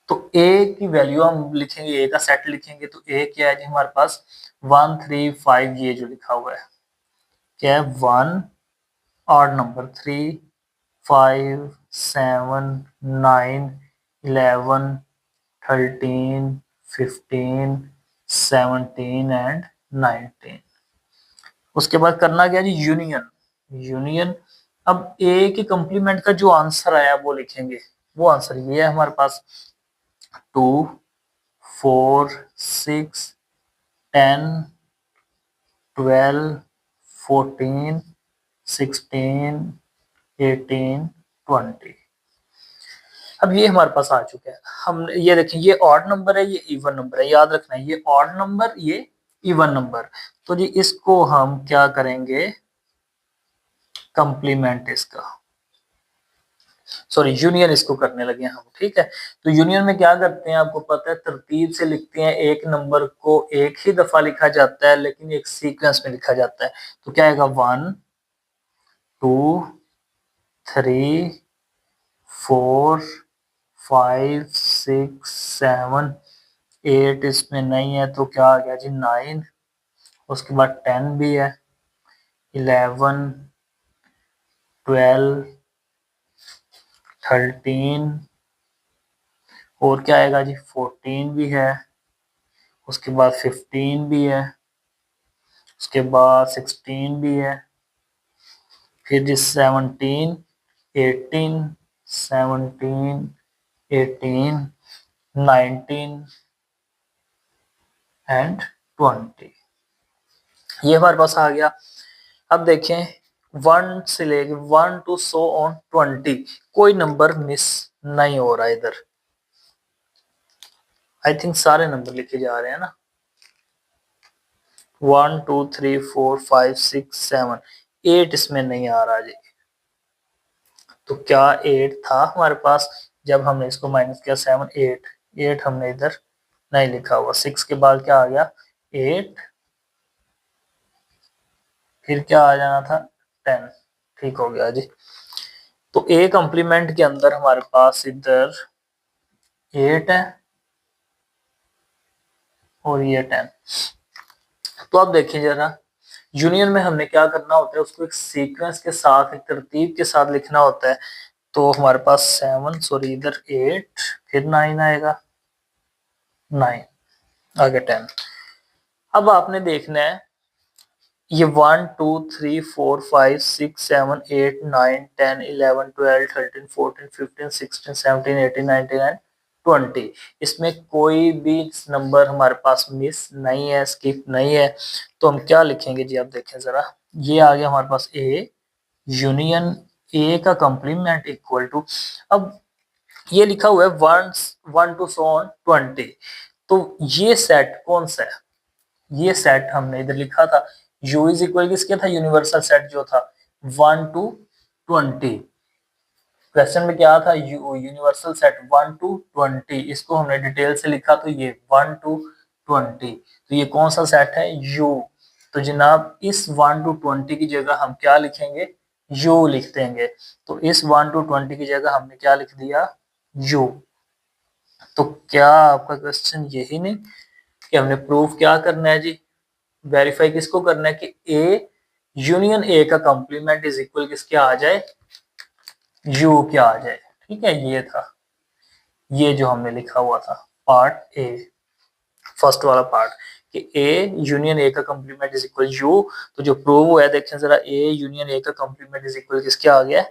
तो ए की वैल्यू हम लिखेंगे, ए का सेट लिखेंगे, तो ए क्या है जी हमारे पास 1 3 5, ये जो लिखा हुआ है क्या है, 1 ऑड नंबर, 3 5 7 9 11 13 15 17 एंड 19। उसके बाद करना क्या जी, यूनियन, यूनियन। अब ए के कंप्लीमेंट का जो आंसर आया वो लिखेंगे, वो आंसर ये है हमारे पास, 2 4 6 10 12 14 16 18 20। अब ये हमारे पास आ चुका है। हम ये देखें, ये ऑड नंबर है, ये इवन नंबर है, याद रखना है, ये ऑड नंबर, ये इवन नंबर। तो जी इसको हम क्या करेंगे, कंप्लीमेंट इसका, सॉरी यूनियन इसको करने लगे हम। ठीक है, तो यूनियन में क्या करते हैं आपको पता है, तरतीब से लिखते हैं, एक नंबर को एक ही दफा लिखा जाता है लेकिन एक सीक्वेंस में लिखा जाता है। तो क्या आएगा, 1 2 3 4 5 6 7 8, इसमें नहीं है तो क्या आ गया जी 9, उसके बाद 10 भी है, 11 12 13 और क्या आएगा जी 14 भी है, उसके बाद 15 भी है, उसके बाद 16 भी है, फिर जी 17 18 17 18 19 एंड 20, ये हमारे पास आ गया। अब देखें 1 से लेके 1 टू सो ऑन 20, कोई नंबर मिस नहीं हो रहा इधर, आई थिंक सारे नंबर लिखे जा रहे हैं ना, 1 2 3 4 5 6 7 8 इसमें नहीं आ रहा जी। तो क्या 8 था हमारे पास, जब हमने इसको माइनस किया 7 8, 8 हमने इधर नहीं लिखा हुआ, 6 के बाद क्या आ गया 8, फिर क्या आ जाना था 10, ठीक हो गया जी। तो ए कॉम्प्लीमेंट के अंदर हमारे पास इधर 8 है और ये 10। तो अब देखिए जरा, यूनियन में हमने क्या करना होता है, उसको एक सीक्वेंस के साथ, एक तरतीब के साथ लिखना होता है। तो हमारे पास 7, सॉरी इधर 8, फिर 9 आएगा, 9 आगे 10। अब आपने देखना है ये 1 2 3 4 5 6 7 8 9 10 11 12 13 14 15 16 17 18 19 एंड 20, इसमें कोई भी नंबर हमारे पास मिस नहीं है, स्किप नहीं है। तो हम क्या लिखेंगे जी, आप देखें जरा, ये आ गया हमारे पास ए यूनियन ए का कंप्लीमेंट इक्वल टू, अब ये लिखा हुआ है 1 टू सो ऑन 20, तो ये सेट कौन सा है, ये सेट हमने इधर लिखा था, u इज इक्वल किसके था, यूनिवर्सल सेट जो था 1 टू 20। क्वेश्चन में क्या था, यूनिवर्सल सेट 1 टू 20, इसको हमने डिटेल से लिखा, तो ये 1 टू 20, तो ये कौन सा सेट है, u। तो जनाब इस 1 to 20 की जगह हम क्या लिखेंगे, यू लिख देंगे। तो इस 1 to 20 की जगह हमने क्या लिख दिया, यू। तो क्या आपका क्वेश्चन यही नहीं कि हमने प्रूफ क्या करना है जी, वेरीफाई किसको करना है कि ए यूनियन ए का कंप्लीमेंट इज इक्वल किसके आ जाए, यू क्या आ जाए। ठीक है, ये था, ये जो हमने लिखा हुआ था पार्ट ए, फर्स्ट वाला पार्ट कि ए यूनियन ए का कंप्लीमेंट इज इक्वल यू। तो जो प्रूव हुआ है देखें जरा, ए यूनियन ए का कंप्लीमेंट इज इक्वल किसके आ गया,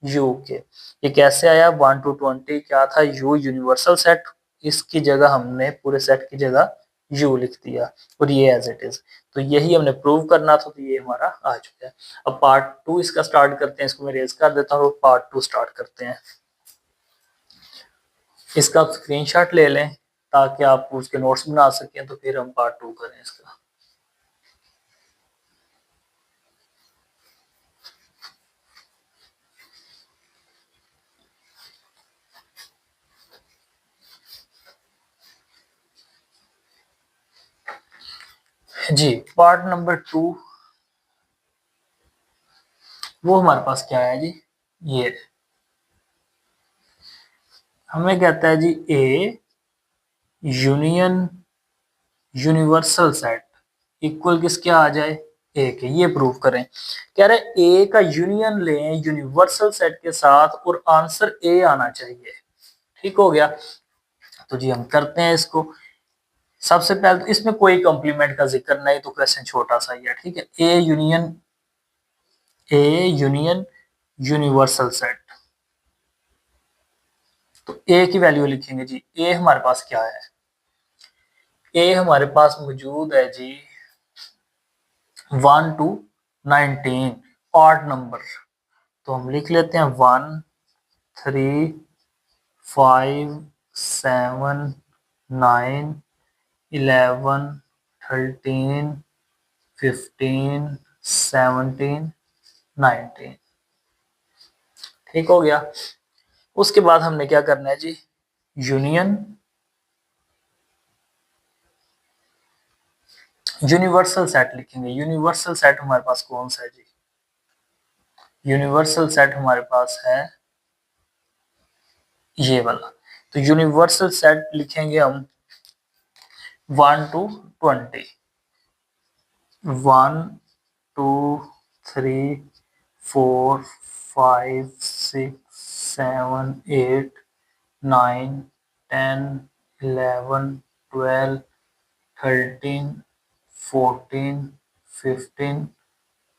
यू के। ये कैसे आया, 1 to 20 क्या था, यू यूनिवर्सल सेट, इसकी जगह हमने पूरे सेट की जगह यू लिख दिया और ये एज इट इज। तो यही हमने प्रूव करना था, तो ये हमारा आ चुका है। अब पार्ट 2 इसका स्टार्ट करते हैं, इसको मैं रेज कर देता हूँ, पार्ट 2 स्टार्ट करते हैं। इसका आप स्क्रीनशॉट ले लें ताकि आप उसके नोट्स बना सकें, तो फिर हम पार्ट 2 करें इसका। जी, पार्ट नंबर 2 वो हमारे पास क्या है जी, ये हमें कहता है जी A union universal set equal किसके आ जाए, ए के। ये प्रूव करें, कह रहे ए का यूनियन लें यूनिवर्सल सेट के साथ और आंसर ए आना चाहिए। ठीक हो गया, तो जी हम करते हैं इसको। सबसे पहले तो इसमें कोई कॉम्प्लीमेंट का जिक्र नहीं, तो क्वेश्चन छोटा सा ही है। ठीक है, ए यूनियन यूनिवर्सल सेट, तो ए की वैल्यू लिखेंगे जी। ए हमारे पास क्या है, ए हमारे पास मौजूद है जी 1 to 19 ऑड नंबर। तो हम लिख लेते हैं 1 3 5 7 9 11 13 15 17 19। ठीक हो गया, उसके बाद हमने क्या करना है जी, यूनियन यूनिवर्सल सेट लिखेंगे। यूनिवर्सल सेट हमारे पास कौन सा है जी, यूनिवर्सल सेट हमारे पास है ये वाला। तो यूनिवर्सल सेट लिखेंगे हम 1 to 20, 1 2 3 4 5 6 7 8 9 10 11 12 13 14 15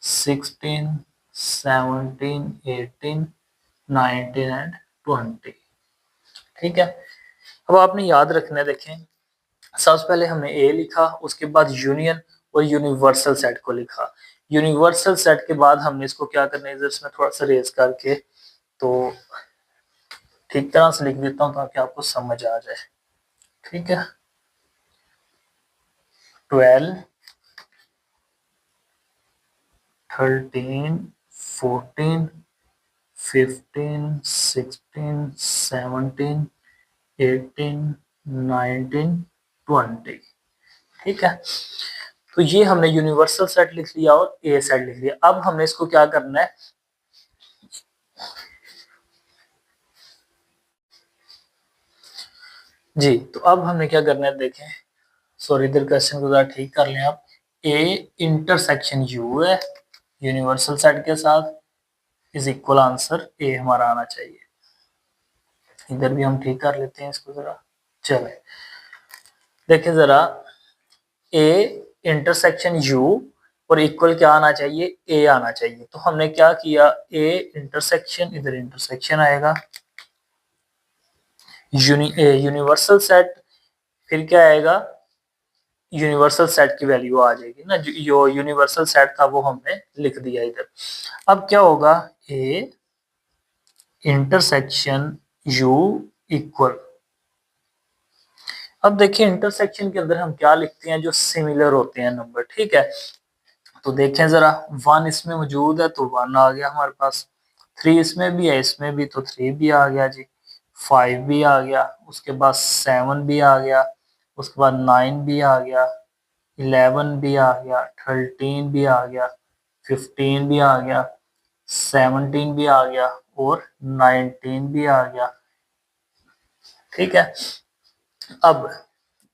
16 17 18 19 एंड 20। ठीक है, अब आपने याद रखना है, देखें सबसे पहले हमने ए लिखा, उसके बाद यूनियन और यूनिवर्सल सेट को लिखा। यूनिवर्सल सेट के बाद हमने इसको क्या करना है, इसमें थोड़ा सा रेज करके तो ठीक तरह से लिख देता हूँ ताकि आपको समझ आ जाए। ठीक है, 12 13 14 15 16 17 18 19 20। ठीक है, तो ये हमने यूनिवर्सल सेट लिख लिया और ए सेट लिख लिया। अब हमने इसको क्या करना है, जी तो अब हमने क्या करना है, देखें सॉरी इधर क्वेश्चन को जरा ठीक कर लें आप। ए इंटरसेक्शन यू है यूनिवर्सल सेट के साथ, इज इक्वल आंसर ए हमारा आना चाहिए। इधर भी हम ठीक कर लेते हैं इसको जरा। चले देखें जरा, ए इंटरसेक्शन यू और इक्वल क्या आना चाहिए, ए आना चाहिए। तो हमने क्या किया, ए इंटरसेक्शन, इधर इंटरसेक्शन आएगा, यूनिवर्सल सेट, फिर क्या आएगा, यूनिवर्सल सेट की वैल्यू आ जाएगी ना, जो यूनिवर्सल सेट था वो हमने लिख दिया इधर। अब क्या होगा, ए इंटरसेक्शन यू इक्वल, अब देखिए इंटरसेक्शन के अंदर हम क्या लिखते हैं, जो सिमिलर होते हैं नंबर। ठीक है, तो देखें जरा, 1 इसमें मौजूद है तो 1 आ गया हमारे पास, 3 इसमें भी है, इसमें भी तो 3 भी आ गया जी, 5 भी आ गया, उसके बाद 7 भी आ गया, उसके बाद 9 भी आ गया, 11 भी आ गया, 13 भी आ गया, 15 भी आ गया, 17 भी आ गया और 19 भी आ गया। ठीक है, अब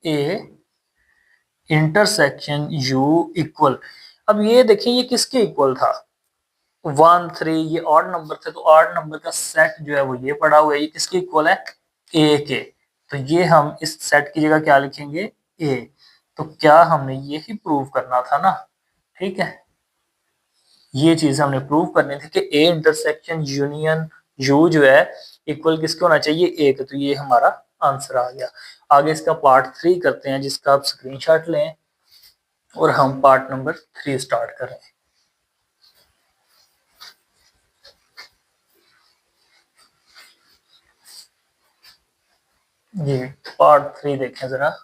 ए इंटरसेक्शन यू इक्वल, अब ये देखिए ये किसके इक्वल था, 1 3, ये ऑड नंबर थे तो ऑड नंबर का सेट जो है वो ये पड़ा हुआ है, ये किसके इक्वल है, ए के। तो ये हम इस सेट की जगह क्या लिखेंगे, ए। तो क्या हमने यही प्रूव करना था ना, ठीक है, ये चीज हमने प्रूव करनी थी कि ए इंटरसेक्शन यूनियन यू जो है इक्वल किसके होना चाहिए, ए के। तो ये हमारा आंसर आ गया। आगे इसका पार्ट 3 करते हैं जिसका आप स्क्रीनशॉट लें और हम पार्ट नंबर 3 स्टार्ट करें। ये पार्ट 3 देखें जरा।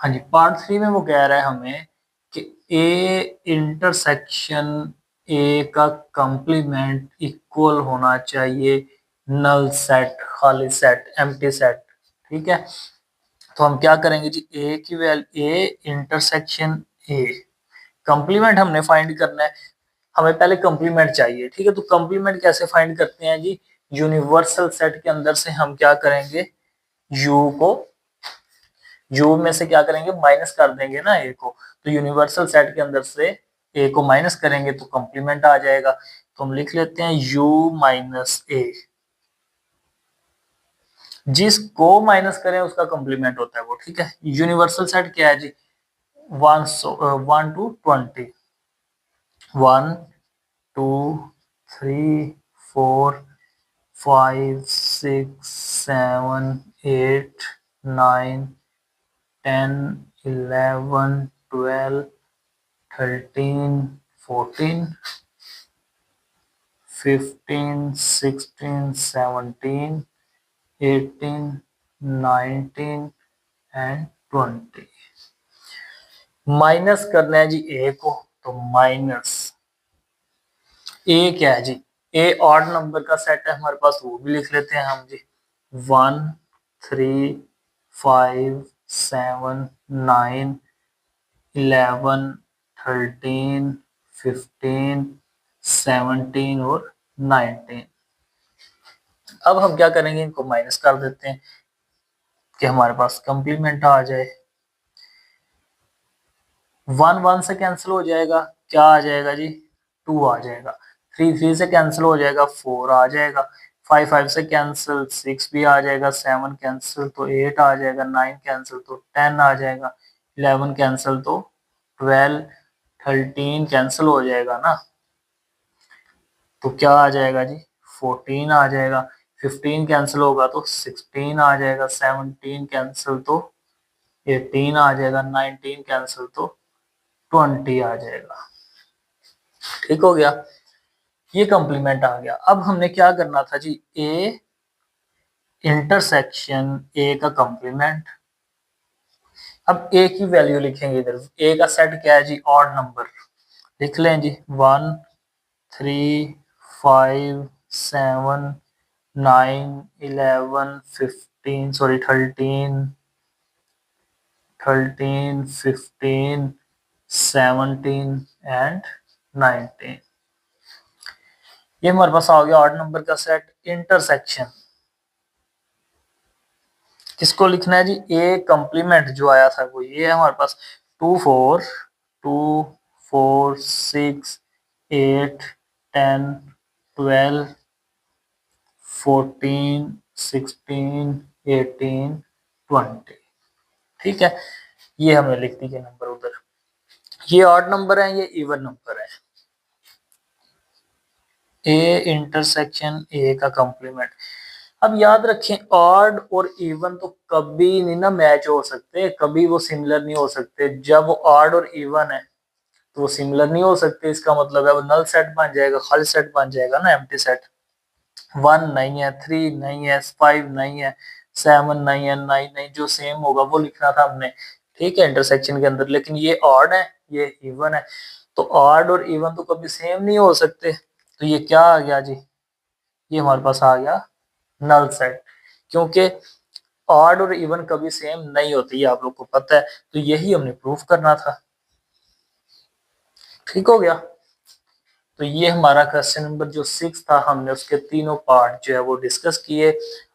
हाँ जी, पार्ट 3 में वो कह रहा है हमें कि ए इंटरसेक्शन ए का कंप्लीमेंट इक्वल होना चाहिए नल सेट, खाली सेट, एम्प्टी सेट। ठीक है, तो हम क्या करेंगे जी, ए की value, A intersection A complement हमने फाइंड करना है। हमें पहले कंप्लीमेंट चाहिए, ठीक है। तो कंप्लीमेंट कैसे फाइंड करते हैं जी, यूनिवर्सल सेट के अंदर से हम क्या करेंगे, यू को, यू में से क्या करेंगे, माइनस कर देंगे ना ए को। तो यूनिवर्सल सेट के अंदर से ए को माइनस करेंगे तो कंप्लीमेंट आ जाएगा। तो हम लिख लेते हैं यू माइनस ए, जिसको माइनस करें उसका कंप्लीमेंट होता है वो। ठीक है, यूनिवर्सल सेट क्या है जी, 1 to 20, 1 2 3 4 5 6 7 8 9 10 11 12 13 14 15 16 17 18 19 एंड 20। माइनस करना है जी ए को, तो माइनस ए क्या है जी, ए ऑड नंबर का सेट है हमारे पास, वो भी लिख लेते हैं हम जी। 1 3 5 7 9 11 13 15 17 और 19। अब हम क्या करेंगे, इनको माइनस कर देते हैं कि हमारे पास कंप्लीमेंट आ जाए। 1 1 से कैंसिल हो जाएगा, क्या आ जाएगा जी, 2 आ जाएगा। 3 3 से कैंसिल हो जाएगा, 4 आ जाएगा। 5 5 से कैंसिल, 6 भी आ जाएगा। 7 कैंसिल तो 8 आ जाएगा। 9 कैंसिल तो 10 आ जाएगा। 11 कैंसिल तो 12। 13 कैंसिल हो जाएगा ना, तो क्या आ जाएगा जी, 14 आ जाएगा। 15 कैंसिल होगा तो 16 आ जाएगा। 17 कैंसिल तो 18 आ जाएगा। 19 कैंसिल तो 20 आ जाएगा। ठीक हो गया, ये कंप्लीमेंट आ गया। अब हमने क्या करना था जी, ए इंटरसेक्शन ए का कंप्लीमेंट। अब ए की वैल्यू लिखेंगे इधर, ए का सेट क्या है जी, ऑड नंबर। लिख लें जी, 1 3 5 7 9 11 15 सॉरी 13 15 17 एंड 19। ये हमारे पास आ गया ऑड नंबर का सेट। इंटरसेक्शन किसको लिखना है जी, ए कंप्लीमेंट जो आया था वो ये है हमारे पास। 2 4 6 8 10 12 14 16 18 20। ठीक है, ये हमने लिख दिए नंबर उधर। ये ऑड नंबर है, ये इवन नंबर है। ए इंटरसेक्शन ए का कंप्लीमेंट। अब याद रखें, ऑड और इवन तो कभी नहीं ना मैच हो सकते, कभी वो सिमिलर नहीं हो सकते। जब वो ऑड और इवन है तो वो सिमिलर नहीं हो सकते, इसका मतलब है वो नल सेट बन जाएगा, खाली सेट बन जाएगा ना, एम्प्टी सेट। 1 नहीं है, 3 नहीं है, 5 नहीं है, 7 नहीं है, 9 नहीं, जो सेम होगा वो लिखना था हमने। ठीक है, इंटरसेक्शन के अंदर। लेकिन ये ऑड है, ये इवन है, तो ऑड और इवन तो कभी सेम नहीं हो सकते। तो ये क्या आ गया जी, ये हमारे पास आ गया नल सेट, क्योंकि ऑड और इवन कभी सेम नहीं होती, ये आप लोग को पता है, तो यही हमने प्रूफ करना था। ठीक हो गया। तो ये हमारा क्वेश्चन नंबर जो 6 था, हमने उसके तीनों पार्ट जो है वो डिस्कस किए।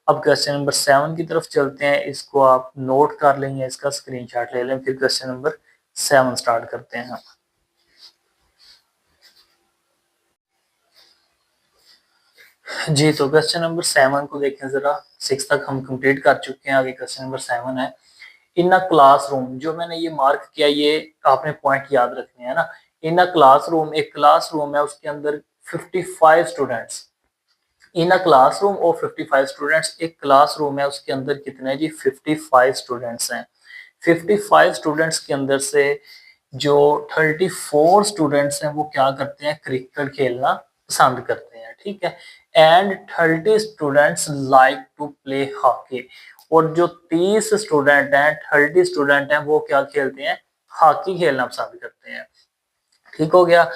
अब क्वेश्चन नंबर 7 की तरफ चलते हैं, इसको आप नोट कर लेंगे, इसका स्क्रीनशॉट ले लें, फिर क्वेश्चन नंबर 7 स्टार्ट करते हैं हम। जी, तो क्वेश्चन नंबर 7 को देखें जरा। 6 तक हम कंप्लीट कर चुके हैं, आगे क्वेश्चन नंबर 7 है। इन अ क्लासरूम, जो मैंने ये मार्क किया, ये आपने पॉइंट याद रखने हैं ना। इन अ क्लासरूम, एक क्लासरूम है, उसके अंदर 55 students. In a classroom of 55 students, एक क्लासरूम है, उसके अंदर कितने जी 55 स्टूडेंट्स हैं। 55 स्टूडेंट्स के अंदर से जो 34 स्टूडेंट्स हैं वो क्या करते हैं, क्रिकेट खेलना पसंद करते हैं, ठीक है। And 30 students like to play hockey, और जो 30 स्टूडेंट हैं, 30 स्टूडेंट हैं, वो क्या खेलते हैं, हॉकी खेलना पसंद करते हैं। ठीक हो गया।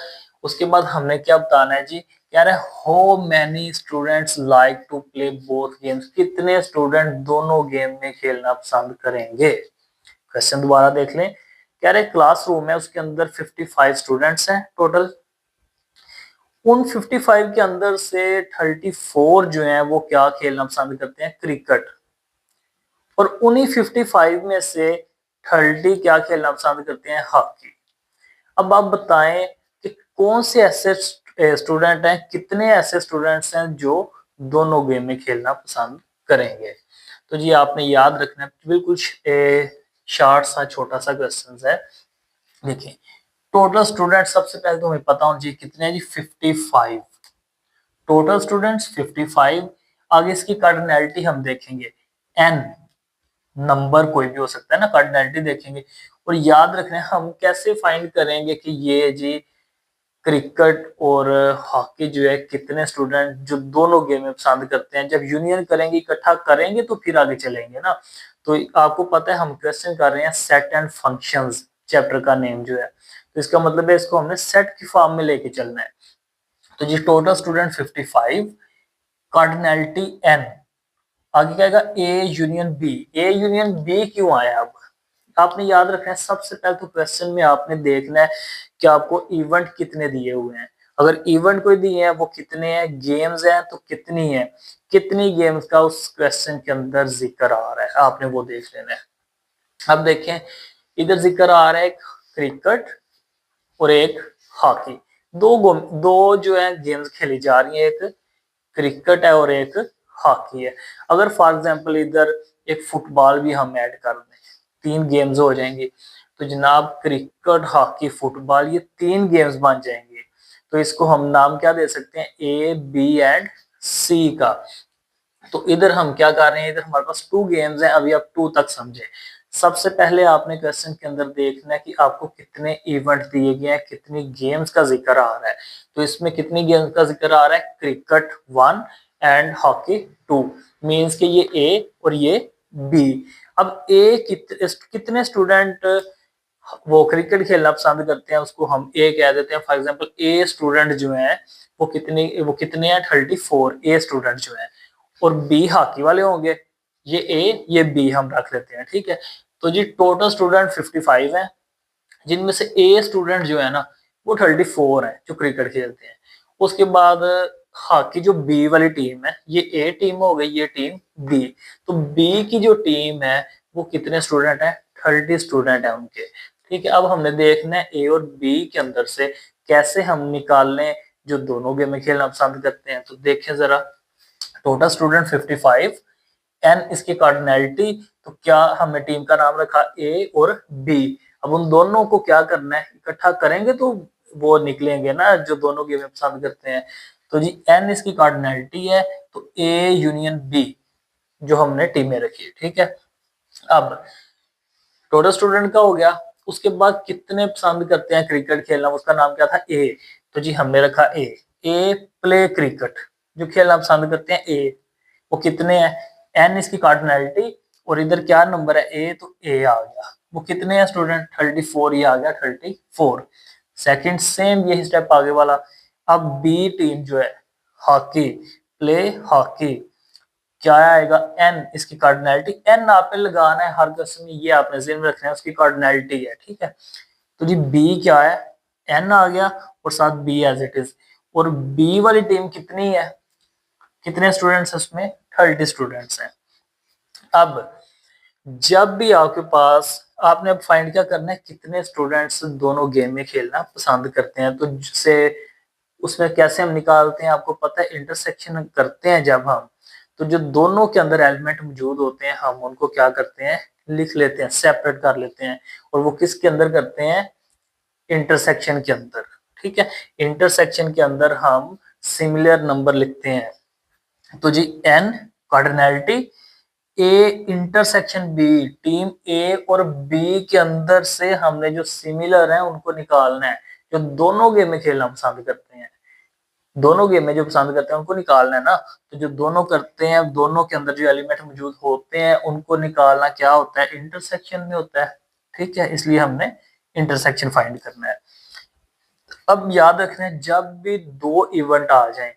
उसके बाद हमने क्या बताना है जी, कह रहे how many students like to play both games, कितने स्टूडेंट दोनों गेम में खेलना पसंद करेंगे। क्वेश्चन दोबारा देख लें। कह रहे क्लासरूम है, उसके अंदर 55 स्टूडेंट्स हैं टोटल। उन 55 के अंदर से 34 जो हैं वो क्या खेलना पसंद करते हैं, क्रिकेट। और उन्हीं 55 में से 30 क्या खेलना पसंद करते हैं, हॉकी। अब आप बताएं कि कौन से ऐसे स्टूडेंट हैं, कितने ऐसे स्टूडेंट्स हैं जो दोनों गेम में खेलना पसंद करेंगे। तो जी आपने याद रखना है, बिल्कुल शॉर्ट सा छोटा सा क्वेश्चन है। देखिए टोटल स्टूडेंट सबसे पहले तो हमें पता होना चाहिए कितने हैं जी, 55। Total students 55। आगे इसकी कार्डिनैलिटी हम देखेंगे, एन नंबर कोई भी हो सकता है ना, कार्डिनैलिटी देखेंगे। और याद रखना है हम कैसे फाइंड करेंगे कि ये जी क्रिकेट और हॉकी जो है कितने स्टूडेंट जो दोनों गेम में पसंद करते हैं, जब यूनियन करेंगे, इकट्ठा करेंगे तो फिर आगे चलेंगे ना। तो आपको पता है हम क्वेश्चन कर रहे हैं सेट एंड फंक्शंस, चैप्टर का नेम जो है, तो इसका मतलब है इसको हमने सेट की फॉर्म में लेके चलना है। तो जी टोटल स्टूडेंट 55, कार्डिनैलिटी एन, आगे क्या आएगा, A union B. A union B क्यों आया, अब आपने याद रखना है, सबसे पहले तो क्वेश्चन में आपने देखना है कि आपको इवेंट कितने दिए हुए हैं। अगर इवेंट कोई दिए हैं वो कितने हैं, गेम्स हैं तो कितनी है, कितनी गेम्स का उस क्वेश्चन के अंदर जिक्र आ रहा है, आपने वो देख लेना है। अब देखें, इधर जिक्र आ रहा है एक क्रिकेट और एक हॉकी, दो जो है गेम्स खेली जा रही है, एक क्रिकेट है और एक हॉकी है। अगर फॉर एग्जांपल इधर एक फुटबॉल भी हम ऐड कर दें, 3 गेम्स हो जाएंगे, तो जनाब क्रिकेट हॉकी फुटबॉल ये 3 गेम्स बन जाएंगे। तो इसको हम नाम क्या दे सकते हैं, ए बी एंड सी का। तो इधर हम क्या कर रहे हैं, इधर हमारे पास 2 गेम्स हैं, अभी आप 2 तक समझे। सबसे पहले आपने क्वेश्चन के अंदर देखना है कि आपको कितने इवेंट दिए गए हैं, कितनी गेम्स का जिक्र आ रहा है। तो इसमें कितनी गेम्स का जिक्र आ रहा है, क्रिकेट 1 एंड हॉकी 2, मींस कि ये ए और ये बी। अब ए कितने स्टूडेंट वो क्रिकेट खेलना पसंद करते हैं, उसको हम ए कह देते हैं। फॉर एग्जांपल ए स्टूडेंट जो है वो कितने हैं, 34 ए स्टूडेंट जो है। और बी हॉकी वाले होंगे, ये ए ये बी हम रख लेते हैं, ठीक है। तो जी टोटल स्टूडेंट 55 हैं, जिनमें से ए स्टूडेंट जो है ना वो 34 है जो क्रिकेट खेलते हैं। उसके बाद हॉकी जो बी वाली टीम है, ये ए टीम हो गई, ये टीम बी। तो बी की जो टीम है वो कितने स्टूडेंट है, 30 स्टूडेंट है उनके, ठीक है। अब हमने देखना है ए और बी के अंदर से कैसे हम निकाल लें जो दोनों गेम में खेलना पसंद करते हैं। तो देखें जरा, टोटल स्टूडेंट 55, एन इसकी कार्डिनैलिटी, तो क्या हमने टीम का नाम रखा ए और बी। अब उन दोनों को क्या करना है, इकट्ठा करेंगे तो वो निकलेंगे ना जो दोनों गेम पसंद करते हैं। तो जी एन इसकी कार्डिनैलिटी है, तो ए यूनियन बी जो हमने टीमें रखी है, ठीक है। अब टोटल स्टूडेंट का हो गया। उसके बाद कितने पसंद करते हैं क्रिकेट खेलना, उसका नाम क्या था, ए। तो जी हमने रखा ए। ए प्ले क्रिकेट, जो खेलना पसंद करते हैं ए, वो कितने हैं, एन इसकी कार्डिनैलिटी, और इधर क्या नंबर है ए, तो ए आ गया। वो कितने हैं स्टूडेंट, 34, ये आ गया 34। सेकंड सेम यही स्टेप आगे वाला। अब बी टीम जो है हॉकी, प्ले हॉकी, क्या आएगा एन, इसकी कार्डिनलिटी एन आपने लगाना है हर क्वेश्चन में, ये आपने ज़हन में रखना है, उसकी कार्डिनलिटी है, ठीक है। तो जी बी क्या है, एन आ गया और साथ बी एज इट इज। और बी वाली टीम कितनी है, कितने स्टूडेंट्स है उसमें, 30 स्टूडेंट्स हैं। अब जब भी आपके पास, आपने अब फाइंड क्या करना है, कितने स्टूडेंट्स दोनों गेम में खेलना पसंद करते हैं। तो जिससे उसमें कैसे हम निकालते हैं, आपको पता है, इंटरसेक्शन करते हैं जब हम, तो जो दोनों के अंदर एलिमेंट मौजूद होते हैं हम उनको क्या करते हैं, लिख लेते हैं, सेपरेट कर लेते हैं। और वो किसके अंदर करते हैं, इंटरसेक्शन के अंदर, ठीक है। इंटरसेक्शन के अंदर हम सिमिलर नंबर लिखते हैं। तो जी n cardinality, A intersection B, team A और बी के अंदर से हमने जो सिमिलर है उनको निकालना है, जो दोनों गेम में खेलना पसंद करते हैं, दोनों गेम में जो पसंद करते हैं उनको निकालना है ना। तो जो दोनों करते हैं, दोनों के अंदर जो एलिमेंट मौजूद होते हैं उनको निकालना क्या होता है, इंटरसेक्शन में होता है, ठीक है। इसलिए हमने इंटरसेक्शन फाइंड करना है। अब याद रखना है, जब भी दो इवेंट आ जाएं,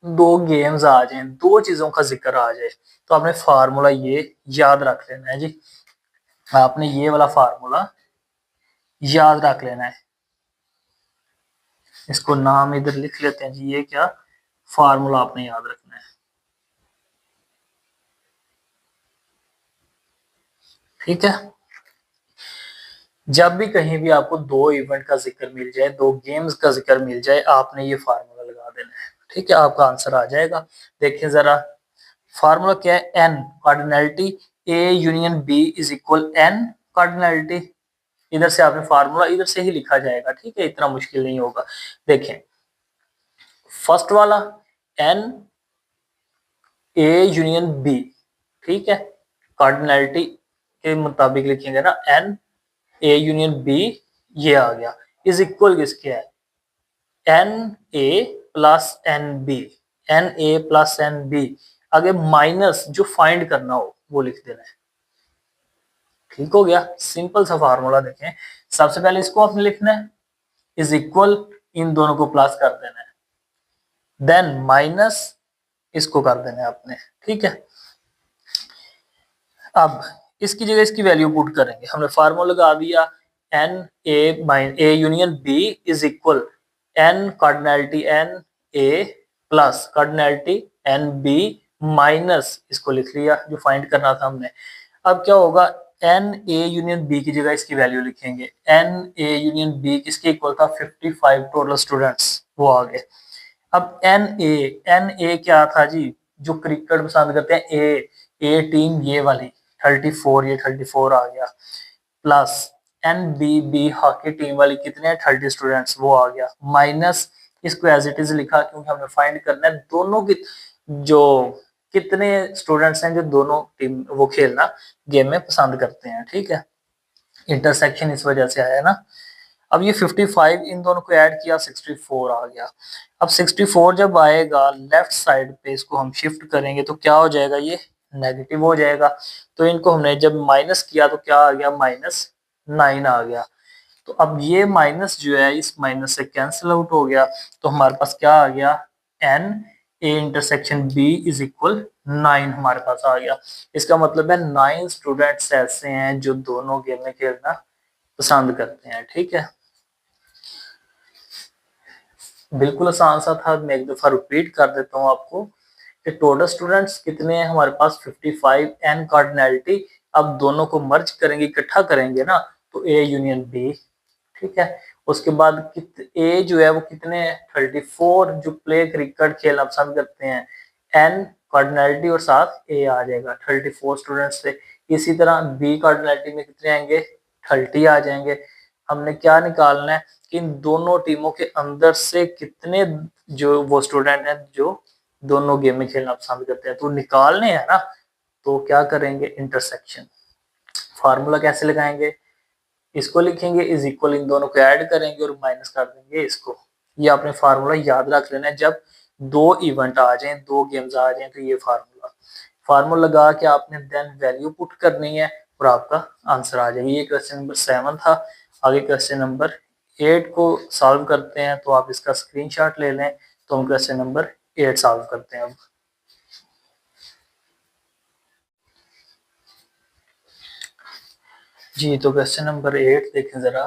दो गेम्स आ जाएं, दो चीजों का जिक्र आ जाए, तो आपने फार्मूला ये याद रख लेना है जी, आपने ये वाला फार्मूला याद रख लेना है। इसको नाम इधर लिख लेते हैं जी, ये क्या फार्मूला आपने याद रखना है, ठीक है। जब भी कहीं भी आपको दो इवेंट का जिक्र मिल जाए, दो गेम्स का जिक्र मिल जाए, आपने ये फार्मूला लगा देना है, ठीक है, आपका आंसर आ जाएगा। देखिए जरा, फार्मूला क्या है, N cardinality A union B is equal N cardinality. इधर से आपने फार्मूला इधर से ही लिखा जाएगा, ठीक है, इतना मुश्किल नहीं होगा। देखें फर्स्ट वाला एन ए यूनियन बी, ठीक है, कार्डिनलिटी के मुताबिक लिखेंगे ना, एन ए यूनियन बी, ये आ गया, इज इक्वल किसके है, N A plus N B, N A plus N B, आगे माइनस जो फाइंड करना हो वो लिख देना है, ठीक हो गया। सिंपल सा फार्मूला देखें, सबसे पहले इसको आपने लिखना है, इज इक्वल, इन दोनों को प्लस कर देना है, देन माइनस इसको कर देना है आपने, ठीक है। अब इसकी जगह इसकी वैल्यू पुट करेंगे, हमने फार्मूला लगा दिया, N A union B is equal N cardinality N A plus cardinality N B minus, इसको लिख लिया जो फाइंड करना था हमने। अब क्या होगा, एन ए यूनियन बी की जगह इसकी वैल्यू लिखेंगे, एन ए यूनियन बी किसके इक्वल था, 55 टोटल स्टूडेंट्स, वो आ गए। अब एन ए क्या था जी, जो क्रिकेट पसंद करते हैं, ए टीम ये वाली 34, ये 34 आ गया, plus N B B hockey team वाली कितने हैं, 30 स्टूडेंट्स, वो आ गया, माइनस इसको एज इट इज लिखा क्योंकि हमें फाइंड करना है दोनों की जो कितने स्टूडेंट्स हैं जो दोनों टीम वो खेलना गेम में पसंद करते हैं, ठीक है। इंटरसेक्शन इस वजह से आया ना। अब ये 55 इन दोनों को ऐड किया, 64 आ गया। अब 64 जब आएगा लेफ्ट साइड पे इसको हम शिफ्ट करेंगे तो क्या हो जाएगा, ये नेगेटिव हो जाएगा। तो इनको हमने जब माइनस किया तो क्या आ गया, -9 आ गया। तो अब ये माइनस जो है इस माइनस से कैंसिल आउट हो गया, तो हमारे पास क्या आ गया, N A intersection B is equal 9 हमारे पास आ गया। इसका मतलब है 9 स्टूडेंट्स ऐसे हैं जो दोनों गेम में खेलना पसंद करते हैं, ठीक है। बिल्कुल आसान सा था, मैं एक दफा रिपीट कर देता हूँ आपको कि टोटल स्टूडेंट्स कितने हैं हमारे पास, 55 एन कार्डिनलिटी। अब दोनों को मर्ज करेंगे, इकट्ठा करेंगे ना, तो ए यूनियन बी, ठीक है। उसके बाद ए जो है वो कितने, 34 जो प्ले क्रिकेट खेलना पसंद करते हैं, एन कार्डिनलिटी और साथ ए आ जाएगा 34 स्टूडेंट्स से। इसी तरह बी कार्डिनलिटी में कितने आएंगे, 30 आ जाएंगे। हमने क्या निकालना है कि इन दोनों टीमों के अंदर से कितने जो वो स्टूडेंट हैं जो दोनों गेम में खेलना पसंद करते हैं, तो निकालने हैं ना। तो क्या करेंगे, इंटरसेक्शन, फार्मूला कैसे लगाएंगे, इसको लिखेंगे इज इक्वल, इन दोनों को ऐड करेंगे और माइनस कर देंगे इसको। ये आपने फार्मूला याद रख लेना है, जब दो इवेंट आ जाएं, दो गेम्स आ जाएं, तो ये फार्मूला लगा के आपने देन वैल्यू पुट करनी है और आपका आंसर आ जाएगा। ये क्वेश्चन नंबर 7 था। आगे क्वेश्चन नंबर 8 को सॉल्व करते हैं, तो आप इसका स्क्रीनशॉट ले लें, तो हम क्वेश्चन नंबर 8 सॉल्व करते हैं अब। जी तो क्वेश्चन नंबर 8 देखें जरा,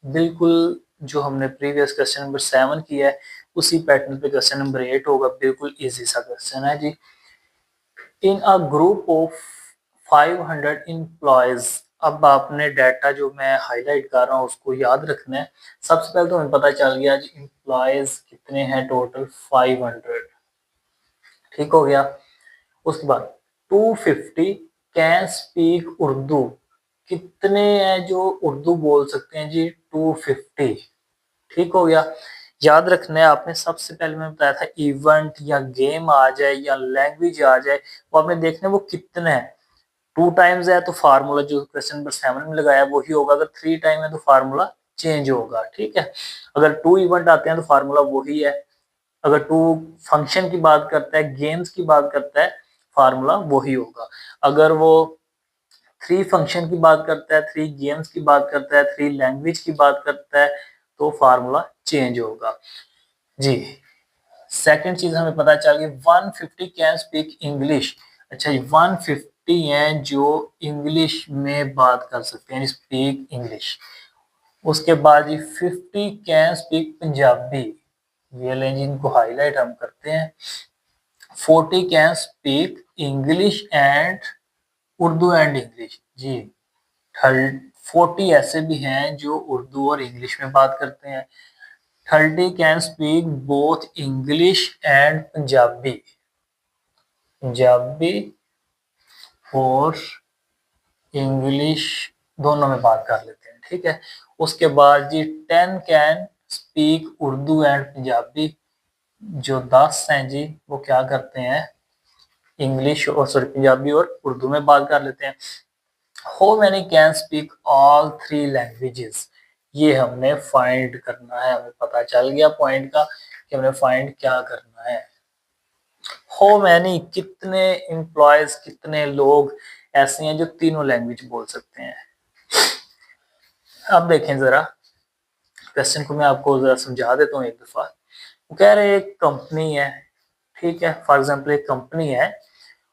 बिल्कुल जो हमने प्रीवियस क्वेश्चन नंबर 7 किया है उसी पैटर्न पे क्वेश्चन नंबर 8 होगा। बिल्कुल इजी सा क्वेश्चन है जी। इन अ ग्रुप ऑफ 500 एम्प्लॉयज, अब आपने डाटा जो मैं हाईलाइट कर रहा हूँ उसको याद रखना है। सबसे पहले तो हमें पता चल गया जी एम्प्लॉयज कितने हैं, टोटल 500, ठीक हो गया। उसके बाद 250 कैन स्पीक उर्दू, कितने हैं जो उर्दू बोल सकते हैं जी, 250, ठीक हो गया। याद रखना है आपने, सबसे पहले मैं बताया था इवेंट या गेम आ जाए या लैंग्वेज आ जाए, वो आपने देखना है वो कितना है। 2 टाइम्स है तो फार्मूला जो क्वेश्चन नंबर 7 में लगाया वही होगा, अगर 3 टाइम है तो फार्मूला चेंज होगा, ठीक है। अगर 2 इवेंट आते हैं तो फार्मूला वही है, अगर 2 फंक्शन की बात करता है, गेम्स की बात करता है, फार्मूला वही होगा। अगर वो 3 फंक्शन की बात करता है, 3 गेम्स की बात करता है, 3 लैंग्वेज की बात करता है, तो फार्मूला चेंज होगा जी। सेकंड चीज हमें पता चल गई 150 कैन स्पीक इंग्लिश। अच्छा जी 150 हैं जो इंग्लिश में बात कर सकते हैं, स्पीक इंग्लिश। उसके बाद ये 50 कैन स्पीक पंजाबी, ये लें जी, इनको हाईलाइट हम करते हैं। 40 can speak English and Urdu and English जी। 40 ऐसे भी हैं जो उर्दू और इंग्लिश में बात करते हैं। 30 can speak both English and Punjabi, Punjabi और इंग्लिश दोनों में बात कर लेते हैं, ठीक है। उसके बाद जी 10 can speak Urdu and Punjabi, जो 10 हैं जी वो क्या करते हैं, इंग्लिश और सॉरी पंजाबी और उर्दू में बात कर लेते हैं। How many can speak all 3 languages, ये हमने फाइंड करना है। हमें पता चल गया पॉइंट का कि हमने फाइंड क्या करना है। हाउ मैनी, कितने एम्प्लॉयज, कितने लोग ऐसे हैं जो तीनों लैंग्वेज बोल सकते हैं। अब देखें जरा क्वेश्चन को, मैं आपको जरा समझा देता हूँ एक दफा। वो कह रहे एक कंपनी है, ठीक है, फॉर एग्जांपल एक कंपनी है,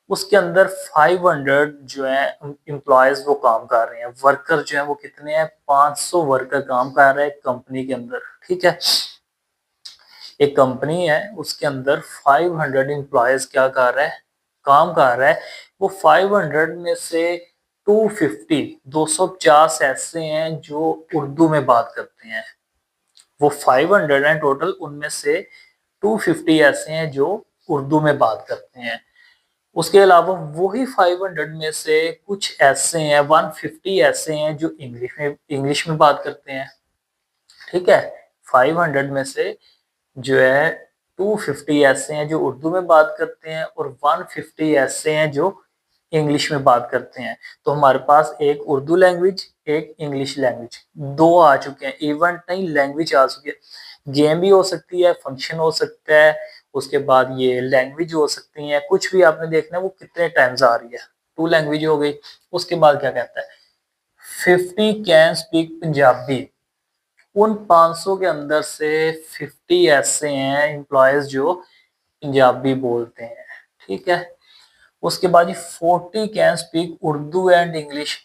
उसके अंदर 500 जो है एम्प्लॉयज वो काम कर रहे हैं, वर्कर जो है वो कितने हैं, 500 वर्कर काम कर रहे हैं कंपनी के अंदर, ठीक है। एक कंपनी है उसके अंदर 500 एम्प्लॉयज क्या कर रहा है, काम कर रहा है। वो 500 में से 250 250 ऐसे हैं जो उर्दू में बात करते हैं। वो 500 हैं टोटल, उनमें से 250 ऐसे हैं जो उर्दू में बात करते हैं। उसके अलावा वही 500 में से कुछ ऐसे हैं, 150 ऐसे हैं जो इंग्लिश में बात करते हैं, ठीक है। 500 में से जो है 250 ऐसे हैं जो उर्दू में बात करते हैं और 150 ऐसे हैं जो इंग्लिश में बात करते हैं। तो हमारे पास एक उर्दू लैंग्वेज, एक इंग्लिश लैंग्वेज, दो आ चुके हैं। इवेंट नहीं, लैंग्वेज आ चुकी है। गेम भी हो सकती है, फंक्शन हो सकता है, उसके बाद ये लैंग्वेज हो सकती है, कुछ भी आपने देखना है वो कितने टाइम्स आ रही है। 2 लैंग्वेज हो गई। उसके बाद क्या कहता है, 50 कैन स्पीक पंजाबी, उन 500 के अंदर से 50 ऐसे हैं एम्प्लॉयज जो पंजाबी बोलते हैं, ठीक है। उसके बाद 40 can speak Urdu and English,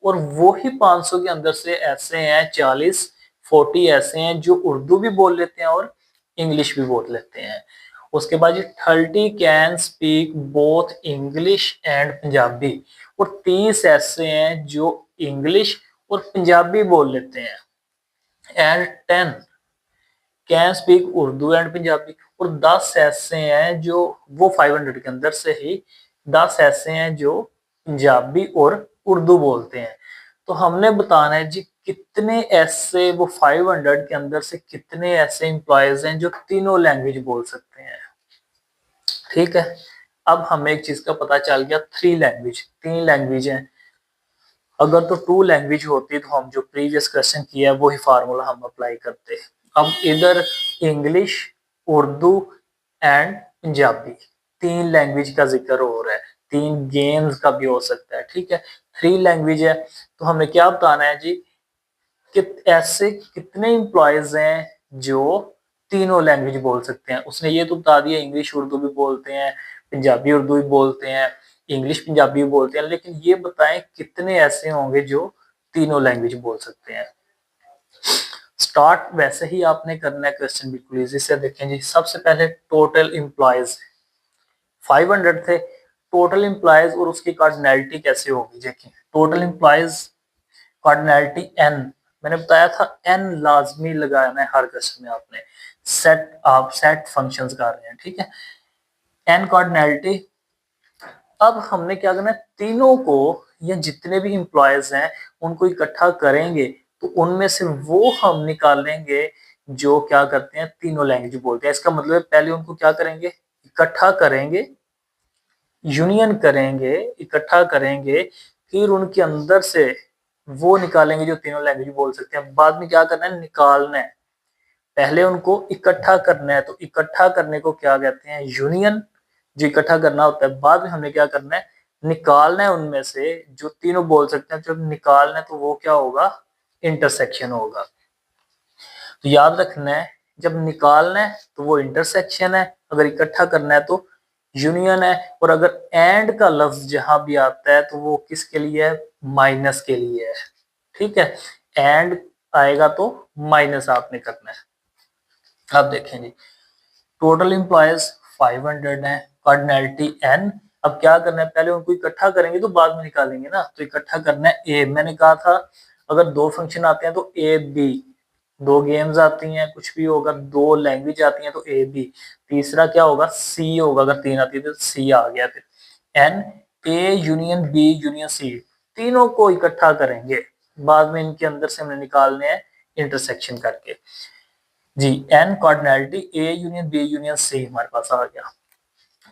और वो ही 500 के अंदर से ऐसे हैं 40 ऐसे हैं जो उर्दू भी बोल लेते हैं और इंग्लिश भी बोल लेते हैं। उसके बाद 30 can speak both English and Punjabi, और 30 ऐसे हैं जो इंग्लिश और पंजाबी बोल लेते हैं। And 10 can speak Urdu and Punjabi, और 10 ऐसे हैं जो वो 500 के अंदर से ही 10 ऐसे हैं जो पंजाबी और उर्दू बोलते हैं। तो हमने बताना है जी कितने ऐसे, वो 500 के अंदर से कितने ऐसे एम्प्लॉयज हैं जो तीनों लैंग्वेज बोल सकते हैं, ठीक है। अब हमें एक चीज का पता चल गया, 3 लैंग्वेज, 3 लैंग्वेज हैं। अगर तो 2 लैंग्वेज होती तो हम जो प्रीवियस क्वेश्चन किया है वही फार्मूला हम अप्लाई करते। अब इधर English, Urdu and Punjabi, 3 language का जिक्र हो रहा है, 3 गेम्स का भी हो सकता है, ठीक है। 3 लैंग्वेज है, तो हमें क्या बताना है जी कि ऐसे कितने एम्प्लॉयज हैं जो तीनों लैंग्वेज बोल सकते हैं। उसने ये तो बता दिया इंग्लिश उर्दू भी बोलते हैं, पंजाबी उर्दू भी बोलते हैं, इंग्लिश पंजाबी भी बोलते हैं, लेकिन ये बताएं कितने ऐसे होंगे जो तीनों लैंग्वेज बोल सकते हैं। स्टार्ट वैसे ही आपने करना है क्वेश्चन बिल्कुल इजी से। देखें जी, सबसे पहले टोटल एम्प्लॉयज 500 थे, टोटल एम्प्लॉयज और उसकी कार्डिनैलिटी कैसे होगी। देखें टोटल एम्प्लॉयज कार्डिनैलिटी n, मैंने बताया था n लाजमी लगाना है हर क्वेश्चन में आपने। सेट आप सेट फंक्शंस कर रहे हैं, ठीक है, n कार्डिनैलिटी। अब हमने क्या करना है, तीनों को या जितने भी एम्प्लॉयज हैं उनको इकट्ठा करेंगे तो उनमें से वो हम निकालेंगे जो क्या करते हैं, तीनों लैंग्वेज बोलते हैं। इसका मतलब पहले उनको क्या करेंगे, इकट्ठा करेंगे, यूनियन करेंगे, इकट्ठा करेंगे, फिर उनके अंदर से वो निकालेंगे जो तीनों लैंग्वेज बोल सकते हैं। बाद में क्या करना है, निकालना है। पहले उनको इकट्ठा करना है, तो इकट्ठा करने को क्या कहते हैं, यूनियन, जो इकट्ठा करना होता है। बाद में हमने क्या करना है, निकालना है उनमें से जो तीनों बोल सकते हैं। जब निकालना है तो वो क्या होगा, इंटरसेक्शन होगा। तो याद रखना है, जब निकालना है तो वो इंटरसेक्शन है, अगर इकट्ठा करना है तो यूनियन है। और अगर एंड का लफ्ज जहां भी आता है तो वो किसके लिए है, माइनस के लिए है, ठीक है। एंड आएगा तो माइनस आपने करना है। अब देखें जी, टोटल एम्प्लॉयज 500 है, कार्डिनैलिटी n। अब क्या करना है, पहले उनको इकट्ठा करेंगे तो बाद में निकालेंगे ना। तो इकट्ठा करना है a, मैंने कहा था अगर दो फंक्शन आते हैं तो a b, दो गेम्स आती हैं कुछ भी होगा, दो लैंग्वेज आती हैं तो a b, तीसरा क्या होगा, c होगा, अगर तीन आती है तो c आ गया। फिर n, a union b union c, तीनों को इकट्ठा करेंगे, बाद में इनके अंदर से हमने निकालने हैं इंटरसेक्शन करके। जी, n cardinality a union b union c हमारे पास आ गया।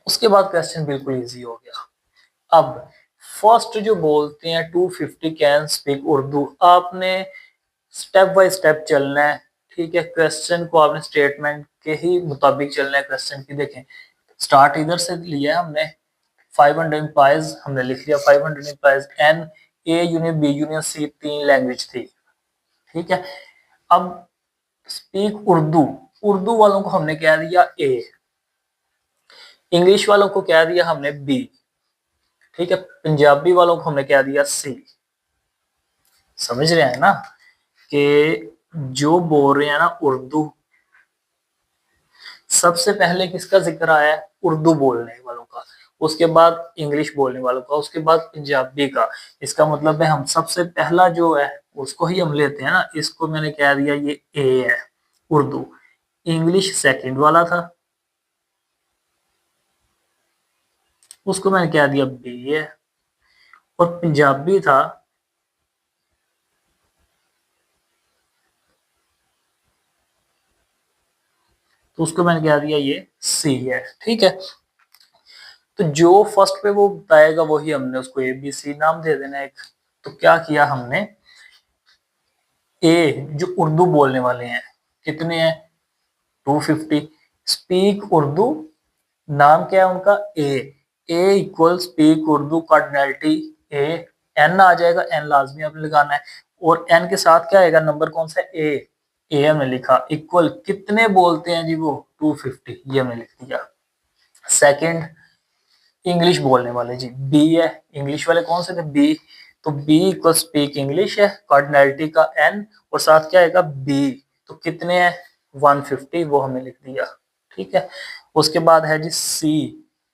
उसके बाद क्वेश्चन बिल्कुल इजी हो गया। अब फर्स्ट जो बोलते हैं 250 कैन स्पीक उर्दू, आपने स्टेप बाय स्टेप चलना है, ठीक है। क्वेश्चन को आपने स्टेटमेंट के ही मुताबिक चलना है क्वेश्चन की। देखें स्टार्ट इधर से लिया है हमने, 500 एम्प्लॉयज हमने लिख लिया, 500 employees, N A union B union C, तीन लैंग्वेज थी, ठीक है। अब स्पीक उर्दू, उर्दू वालों को हमने कह दिया ए, इंग्लिश वालों को कह दिया हमने बी, ठीक है, पंजाबी वालों को हमने कह दिया सी। समझ रहे हैं ना कि जो बोल रहे हैं ना उर्दू, सबसे पहले किसका जिक्र आया है, उर्दू बोलने वालों का, उसके बाद इंग्लिश बोलने वालों का, उसके बाद पंजाबी का। इसका मतलब है हम सबसे पहला जो है उसको ही हम लेते हैं ना। इसको मैंने कह दिया ये ए है, उर्दू। इंग्लिश सेकंड वाला था, उसको मैंने कह दिया बी है। और पंजाबी था, तो उसको मैंने कह दिया ये सी है, ठीक है। तो जो फर्स्ट पे वो बताएगा वही हमने उसको ए बी सी नाम दे देना एक। तो क्या किया हमने, ए जो उर्दू बोलने वाले हैं कितने हैं, 250, स्पीक उर्दू, नाम क्या है उनका ए, ए इक्वल स्पीक उर्दू कार्डिनैलिटी ए, एन आ जाएगा, एन लाजमी आपने लगाना है। और एन के साथ क्या आएगा, नंबर कौन सा, ए हमने लिखा, इक्वल कितने बोलते हैं जी वो, 250, ये हमने लिख दिया। सेकंड इंग्लिश बोलने वाले जी बी है, इंग्लिश वाले कौन से थे, बी, तो बी इक्वल स्पीक इंग्लिश है, कार्डिनैलिटी का एन, और साथ क्या आएगा बी, तो कितने हैं 150, वो हमें लिख दिया, ठीक है। उसके बाद है जी सी,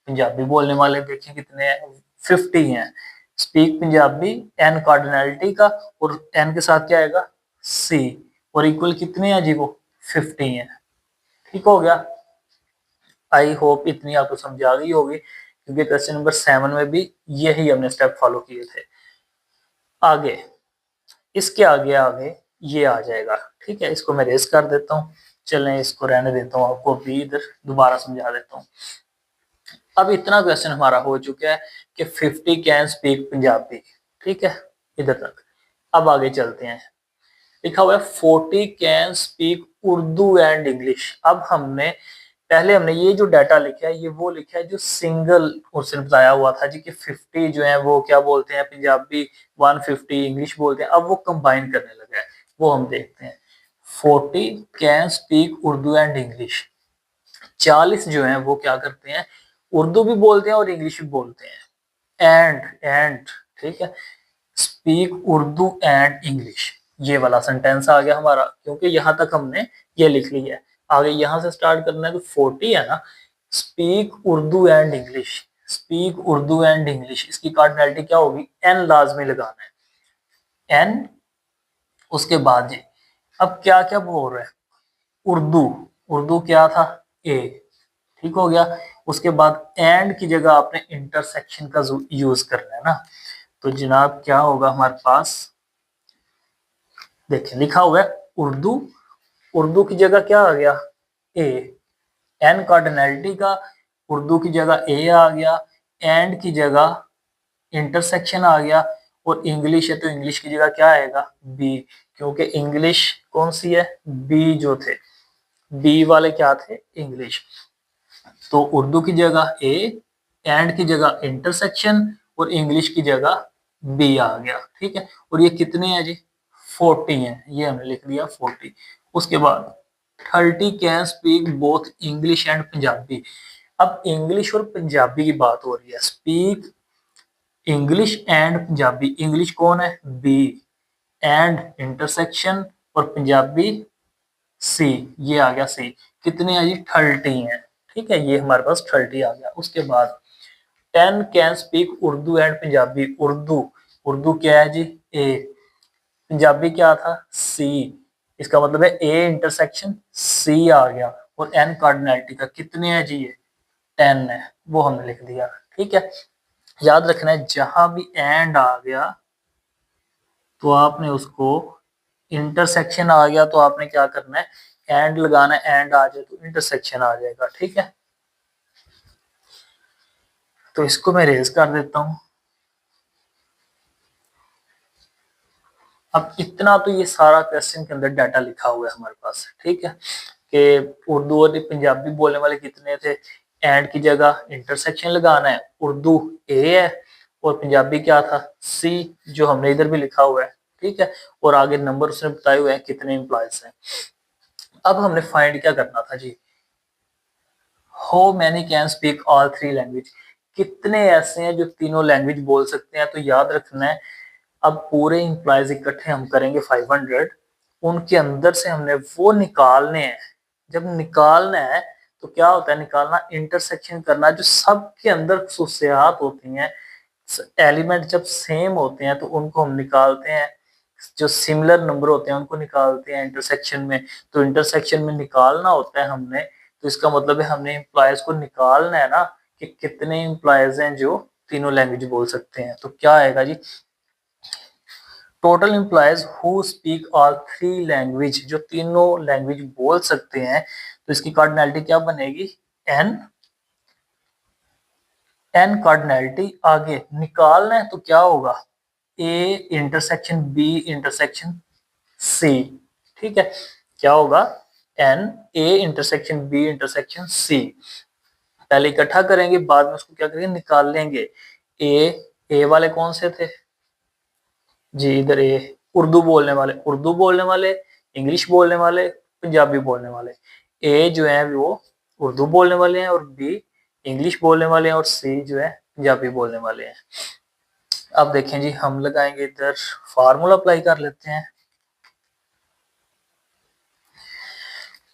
पंजाबी बोलने वाले, देखें कितने हैं, 50 हैं, स्पीक पंजाबी, एन कार्डिनैलिटी का, और एन के साथ क्या आएगा सी, और इक्वल कितने हैं जी वो 50 हैं, ठीक हो गया। आई होप इतनी आपको समझ आ गई होगी, क्योंकि क्वेश्चन नंबर 7 में भी यही हमने स्टेप फॉलो किए थे। आगे इसके आगे आगे ये आ जाएगा, ठीक है। इसको मैं रेस कर देता हूँ, चलें इसको रहने देता हूँ, आपको भी इधर दोबारा समझा देता हूँ। अब इतना क्वेश्चन हमारा हो चुका है कि 50 कैन स्पीक पंजाबी, ठीक है, इधर तक। अब आगे चलते हैं, लिखा हुआ है 40 can speak Urdu and English. अब हमने पहले हमने ये जो डाटा लिखा है ये वो लिखा है जो सिंगल क्वेश्चन बताया हुआ था जी कि 50 जो है वो क्या बोलते हैं पंजाबी, 150 इंग्लिश बोलते हैं। अब वो कंबाइन करने लगा है, वो हम देखते हैं। 40 can speak Urdu and English. 40 जो हैं वो क्या करते हैं, उर्दू भी बोलते हैं और इंग्लिश भी बोलते हैं। एंड ठीक है, स्पीक उर्दू एंड इंग्लिश, ये वाला सेंटेंस आ गया हमारा, क्योंकि यहां तक हमने ये लिख लिया है। आगे यहां से स्टार्ट करना है, तो 40 है ना, speak Urdu and English, speak Urdu and English, इसकी कार्डिनलिटी क्या होगी, एन लाजमी लगाना है, एन। उसके बाद जी अब क्या क्या बोल रहे हैं, उर्दू, उर्दू क्या था, ए, ठीक हो गया। उसके बाद एंड की जगह आपने इंटरसेक्शन का यूज करना है ना, तो जनाब क्या होगा हमारे पास, देखिए लिखा हुआ है उर्दू, उर्दू की जगह क्या आ गया, ए, एन कार्डिनलिटी का, उर्दू की जगह ए आ गया, एंड की जगह इंटरसेक्शन आ गया, और इंग्लिश है तो इंग्लिश की जगह क्या आएगा, बी, क्योंकि इंग्लिश कौन सी है, बी जो थे, बी वाले क्या थे, इंग्लिश। तो उर्दू की जगह ए, एंड की जगह इंटरसेक्शन, और इंग्लिश की जगह बी आ गया, ठीक है। और ये कितने हैं जी, 40 हैं, ये हमने लिख दिया 40। उसके बाद 30 can speak both English and Punjabi. अब इंग्लिश और पंजाबी की बात हो रही है, speak English and Punjabi, English कौन है, बी, एंड इंटरसेक्शन, और पंजाबी सी, ये आ गया सी। कितने हैं जी, 30 हैं, ठीक है, ये हमारे पास 30 आ गया। उसके बाद 10 can speak Urdu and Punjabi, Urdu, Urdu क्या है जी, ए, पंजाबी क्या था, सी, इसका मतलब है ए इंटरसेक्शन सी आ गया, और एन कार्डिनलिटी का कितने हैं जी, ये 10 है, वो हमने लिख दिया, ठीक है। याद रखना है जहां भी एंड आ गया तो आपने उसको, इंटरसेक्शन आ गया तो आपने क्या करना है, एंड लगाना है, एंड आ जाए तो इंटरसेक्शन आ जाएगा, ठीक है। तो इसको मैं रेज कर देता हूं। अब इतना तो ये सारा क्वेश्चन के अंदर डाटा लिखा हुआ है हमारे पास, ठीक है, कि उर्दू और पंजाबी बोलने वाले कितने थे, एंड की जगह इंटरसेक्शन लगाना है, उर्दू ए है और पंजाबी क्या था, सी, जो हमने इधर भी लिखा हुआ है, ठीक है। और आगे नंबर उसने बताए हुए हैं कितने एम्प्लॉयज हैं। अब हमने फाइंड क्या करना था जी, how many can speak all three language, कितने ऐसे हैं जो तीनों लैंग्वेज बोल सकते हैं। तो याद रखना है, अब पूरे एम्प्लॉयज इकट्ठे हम करेंगे 500, उनके अंदर से हमने वो निकालने हैं। जब निकालना है तो क्या होता है, निकालना इंटरसेक्शन करना, जो सबके अंदर खसूसियात होती हैं, एलिमेंट जब सेम होते हैं तो उनको हम निकालते हैं, जो सिमिलर नंबर होते हैं उनको निकालते हैं इंटरसेक्शन में। तो इंटरसेक्शन में निकालना होता है हमने, तो इसका मतलब है हमने एम्प्लॉयज को निकालना है ना, कि कितने एम्प्लॉयज हैं जो तीनों लैंग्वेज बोल सकते हैं। तो क्या आएगा जी, total employees who speak all three language, जो तीनों लैंग्वेज बोल सकते हैं, तो इसकी कार्डिनलिटी क्या बनेगी, एन, एन कार्डिनलिटी। आगे निकालना है तो क्या होगा, A intersection B intersection C, ठीक है, क्या होगा, N, A intersection B intersection C. पहले इकट्ठा करेंगे, बाद में उसको क्या करेंगे, निकाल लेंगे। ए, ए वाले कौन से थे जी, इधर ए, उर्दू बोलने वाले, उर्दू बोलने वाले, इंग्लिश बोलने वाले, पंजाबी बोलने वाले। ए जो है वो उर्दू बोलने वाले हैं, और बी इंग्लिश बोलने वाले हैं, और सी जो है पंजाबी बोलने वाले हैं। अब देखें जी, हम लगाएंगे इधर फार्मूला अप्लाई कर लेते हैं।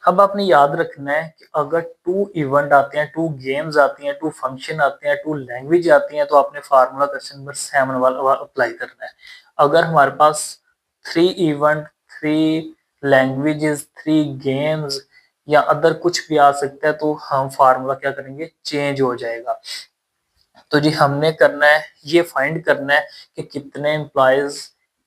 अब आपने याद रखना है कि अगर टू इवेंट आते हैं, टू गेम्स आती हैं, टू फंक्शन आते हैं, टू लैंग्वेज आती हैं, तो आपने फार्मूला क्वेश्चन नंबर 7 वाला अप्लाई करना है। अगर हमारे पास 3 इवेंट, 3 लैंग्वेजेस, 3 गेम्स या अदर कुछ भी आ सकता है, तो हम फार्मूला क्या करेंगे, चेंज हो जाएगा। तो जी हमने करना है, ये फाइंड करना है कि कितने एम्प्लॉयज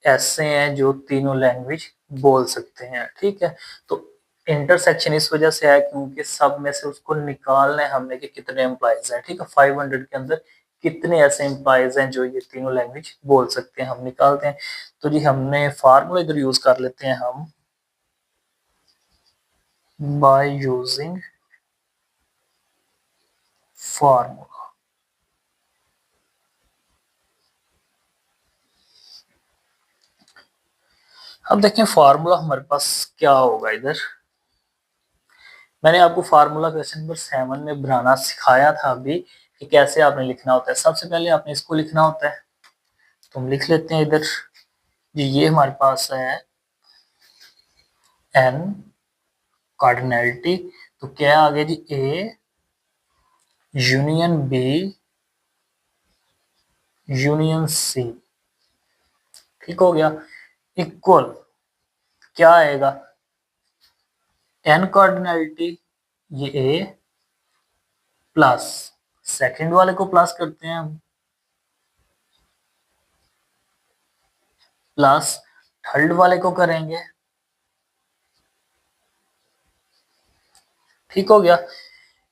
ऐसे हैं जो तीनों लैंग्वेज बोल सकते हैं, ठीक है। तो इंटरसेक्शन इस वजह से है क्योंकि सब में से उसको निकालना है हमने कि कितने एम्प्लॉयज हैं, ठीक है। 500 के अंदर कितने ऐसे एम्प्लॉयज हैं जो ये तीनों लैंग्वेज बोल सकते हैं, हम निकालते हैं। तो जी हमने फार्मूला इधर यूज कर लेते हैं हम, बाय यूजिंग फार्मूला। अब देखें फार्मूला हमारे पास क्या होगा। इधर मैंने आपको फार्मूला क्वेश्चन नंबर 7 में बनाना सिखाया था अभी कि कैसे आपने लिखना होता है। सबसे पहले आपने इसको लिखना होता है, तो हम लिख लेते हैं इधर जी। ये हमारे पास है n कार्डिनैलिटी, तो क्या आ गया जी, A union B union C, ठीक हो गया। इक्वल क्या आएगा, n कार्डिनैलिटी ये ए प्लस सेकंड वाले को प्लस करते हैं हम, प्लस थर्ड वाले को करेंगे, ठीक हो गया।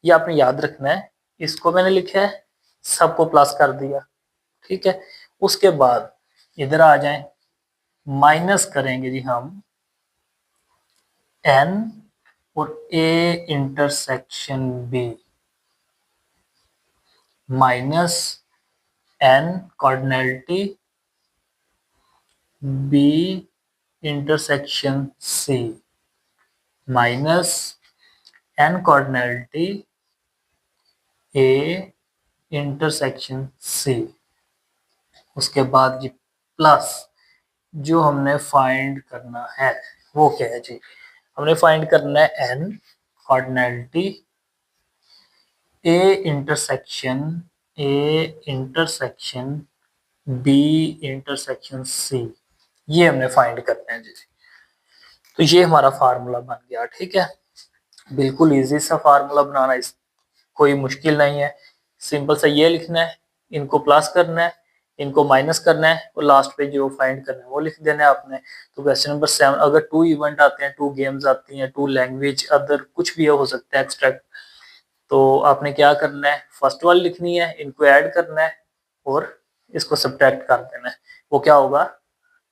ये आपने याद रखना है। इसको मैंने लिखा है, सबको प्लस कर दिया, ठीक है। उसके बाद इधर आ जाएं, माइनस करेंगे जी हम n और a intersection b minus n cardinality b intersection c minus n cardinality a intersection c। उसके बाद ये प्लस जो हमने फाइंड करना है वो क्या है जी, हमने फाइंड करना है n cardinality a intersection b intersection c, ये हमने फाइंड करना है जी। तो ये हमारा फार्मूला बन गया, ठीक है। बिल्कुल इजी सा फार्मूला बनाना, इस कोई मुश्किल नहीं है। सिंपल सा ये लिखना है, इनको प्लस करना है, इनको माइनस करना है और लास्ट पे जो फाइंड करना है वो लिख देना है आपने। तो क्वेश्चन नंबर 7, अगर 2 इवेंट आते हैं, 2 गेम्स आती हैं, 2 लैंग्वेज, अदर कुछ भी हो सकता है एक्सट्रैक्ट, तो आपने क्या करना है, फर्स्ट वाली लिखनी है, इनको ऐड करना है और इसको सब्ट्रैक्ट कर देना है। वो क्या होगा,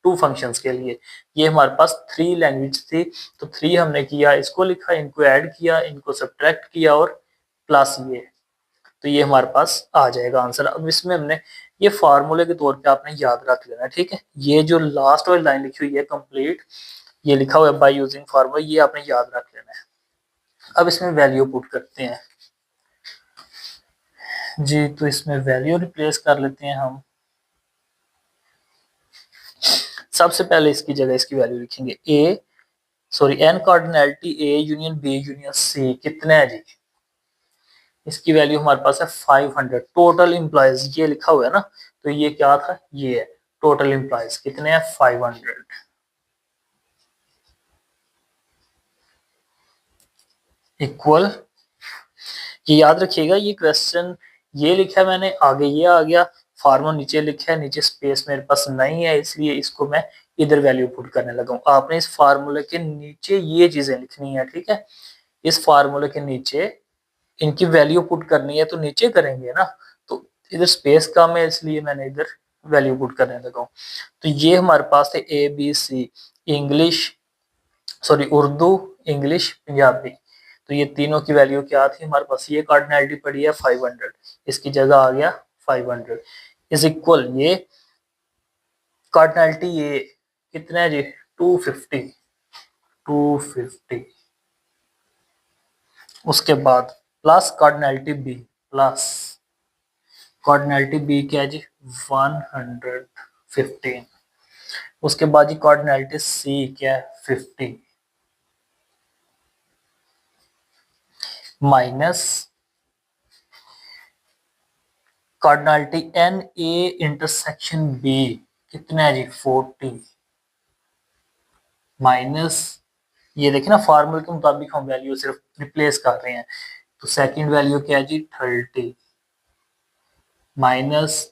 2 फंक्शंस के लिए। ये हमारे पास 3 लैंग्वेज थी, तो 3 हमने किया, इसको लिखा, इनको ऐड किया, इनको सब्ट्रैक्ट किया और प्लस ये, तो ये हमारे पास आ जाएगा आंसर। अब इसमें हमने ये फार्मूले के तौर पे आपने याद रख लेना, ठीक है। ये जो लास्ट वाली लाइन लिखी हुई है कंप्लीट, ये लिखा हुआ है बाय यूजिंग फार्मूला, ये आपने याद रख लेना है। अब इसमें वैल्यू पुट करते हैं जी, तो इसमें वैल्यू रिप्लेस कर लेते हैं हम। सबसे पहले इसकी जगह इसकी वैल्यू लिखेंगे N cardinality A union B union C कितना है जी, इसकी वैल्यू हमारे पास है 500। टोटल इंप्लॉयज ये लिखा हुआ है ना, तो ये क्या था, ये है टोटल इंप्लॉयज कितने हैं, 500। इक्वल, ये याद रखिएगा, ये क्वेश्चन ये लिखा है मैंने, आगे ये आ गया, फार्मूला नीचे लिखा है, नीचे स्पेस मेरे पास नहीं है, इसलिए इसको मैं इधर वैल्यू पुट करने लगा हूं। आपने इस फार्मूले के नीचे ये चीजें लिखनी है, ठीक है। इस फार्मूले के नीचे इनकी वैल्यू पुट करनी है, तो नीचे करेंगे ना, तो इधर स्पेस कम है इसलिए मैंने इधर वैल्यू पुट करने लगा हूँ। तो ये हमारे पास थे A B C, English sorry Urdu, English, Punjabi. तो ये तीनों की वैल्यू क्या थी हमारे पास, ये कार्डिनैलिटी पड़ी है 500, इसकी जगह आ गया 500 इज इक्वल, ये कार्डिनैलिटी ये कितना है जी, 250, 250। उसके बाद plus cardinality B, plus cardinality B क्या है जी, 115। उसके बाद जी कार्डिनैलिटी सी क्या है, 50 minus cardinality N A intersection B कितना है जी, 40 माइनस, ये देखिए ना फार्मूले के मुताबिक हम वैल्यू सिर्फ रिप्लेस कर रहे हैं, तो सेकंड वैल्यू क्या है जी, 30 माइनस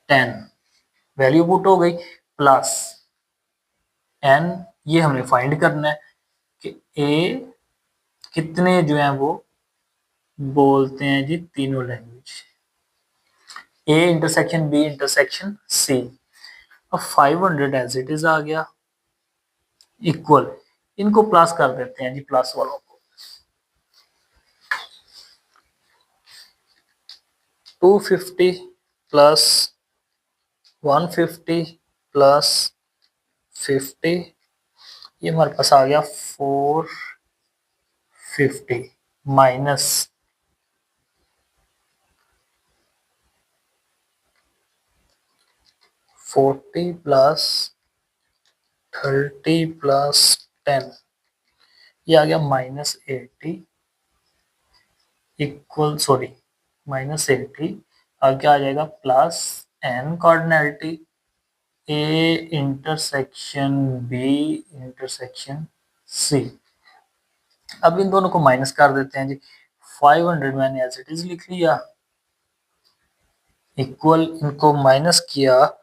10, वैल्यू पुट हो गई, प्लस एन, ये हमने फाइंड करना है कि ए कितने जो है वो बोलते हैं जी तीनों language, A intersection B intersection C. अब 500 एज इट इज आ गया, इक्वल, इनको प्लस कर देते हैं जी, प्लस वालों को, 250 प्लस 150 प्लस 50, ये हमारे पास आ गया 450 माइनस 40 प्लस 30 प्लस 10, ये आ गया -80 इक्वल, सॉरी -80, आगे आ जाएगा plus n cardinality A intersection B intersection C. अब इन दोनों को माइनस कर देते हैं जी। 500 मैंने एज इट इज लिख लिया, इक्वल इनको माइनस किया,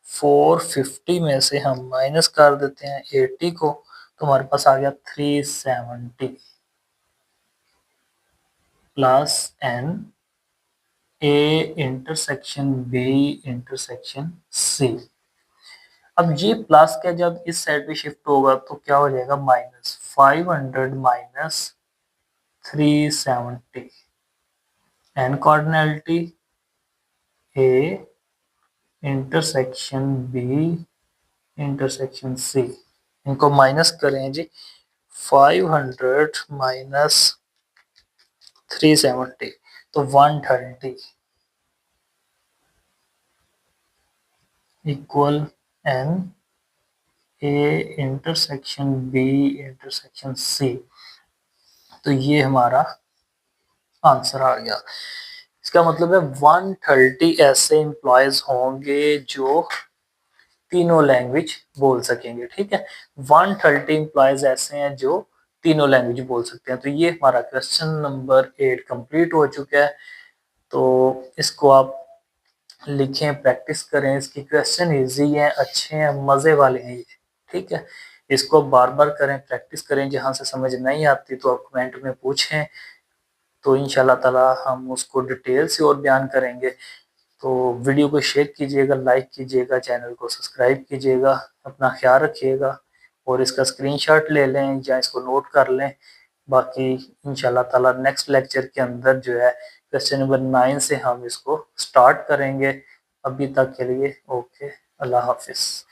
450 में से हम माइनस कर देते हैं 80 को, तो हमारे पास आ गया 370 plus n A intersection B intersection C. अब ये प्लस का जब इस साइड पे शिफ्ट होगा तो क्या हो जाएगा, -500 minus 370, n cardinality A intersection B intersection C, इनको माइनस करें जी। 500 माइनस 370 तो 130 equal n A intersection B intersection C. तो ये हमारा आंसर आ गया। इसका मतलब है 130 ऐसे एम्प्लॉयज होंगे जो तीनों लैंग्वेज बोल सकेंगे। ठीक है, 130 एम्प्लॉयज ऐसे हैं जो तीनों लैंग्वेज बोल सकते हैं। तो ये हमारा क्वेश्चन नंबर 8 कंप्लीट हो चुका है। तो इसको आप लिखें, प्रैक्टिस करें, इसकी क्वेश्चन इजी हैं, अच्छे हैं, मज़े वाले हैं ये। ठीक है, इसको बार बार करें, प्रैक्टिस करें। जहाँ से समझ नहीं आती तो आप कमेंट में पूछें, तो इंशाल्लाह ताला हम उसको डिटेल से और बयान करेंगे। तो वीडियो को शेयर कीजिएगा, लाइक कीजिएगा, चैनल को सब्सक्राइब कीजिएगा, अपना ख्याल रखिएगा और इसका स्क्रीनशॉट ले लें या इसको नोट कर लें। बाकी इंशाल्लाह ताला नेक्स्ट लेक्चर के अंदर जो है क्वेश्चन नंबर 9 से हम इसको स्टार्ट करेंगे। अभी तक के लिए ओके, अल्लाह हाफिज़।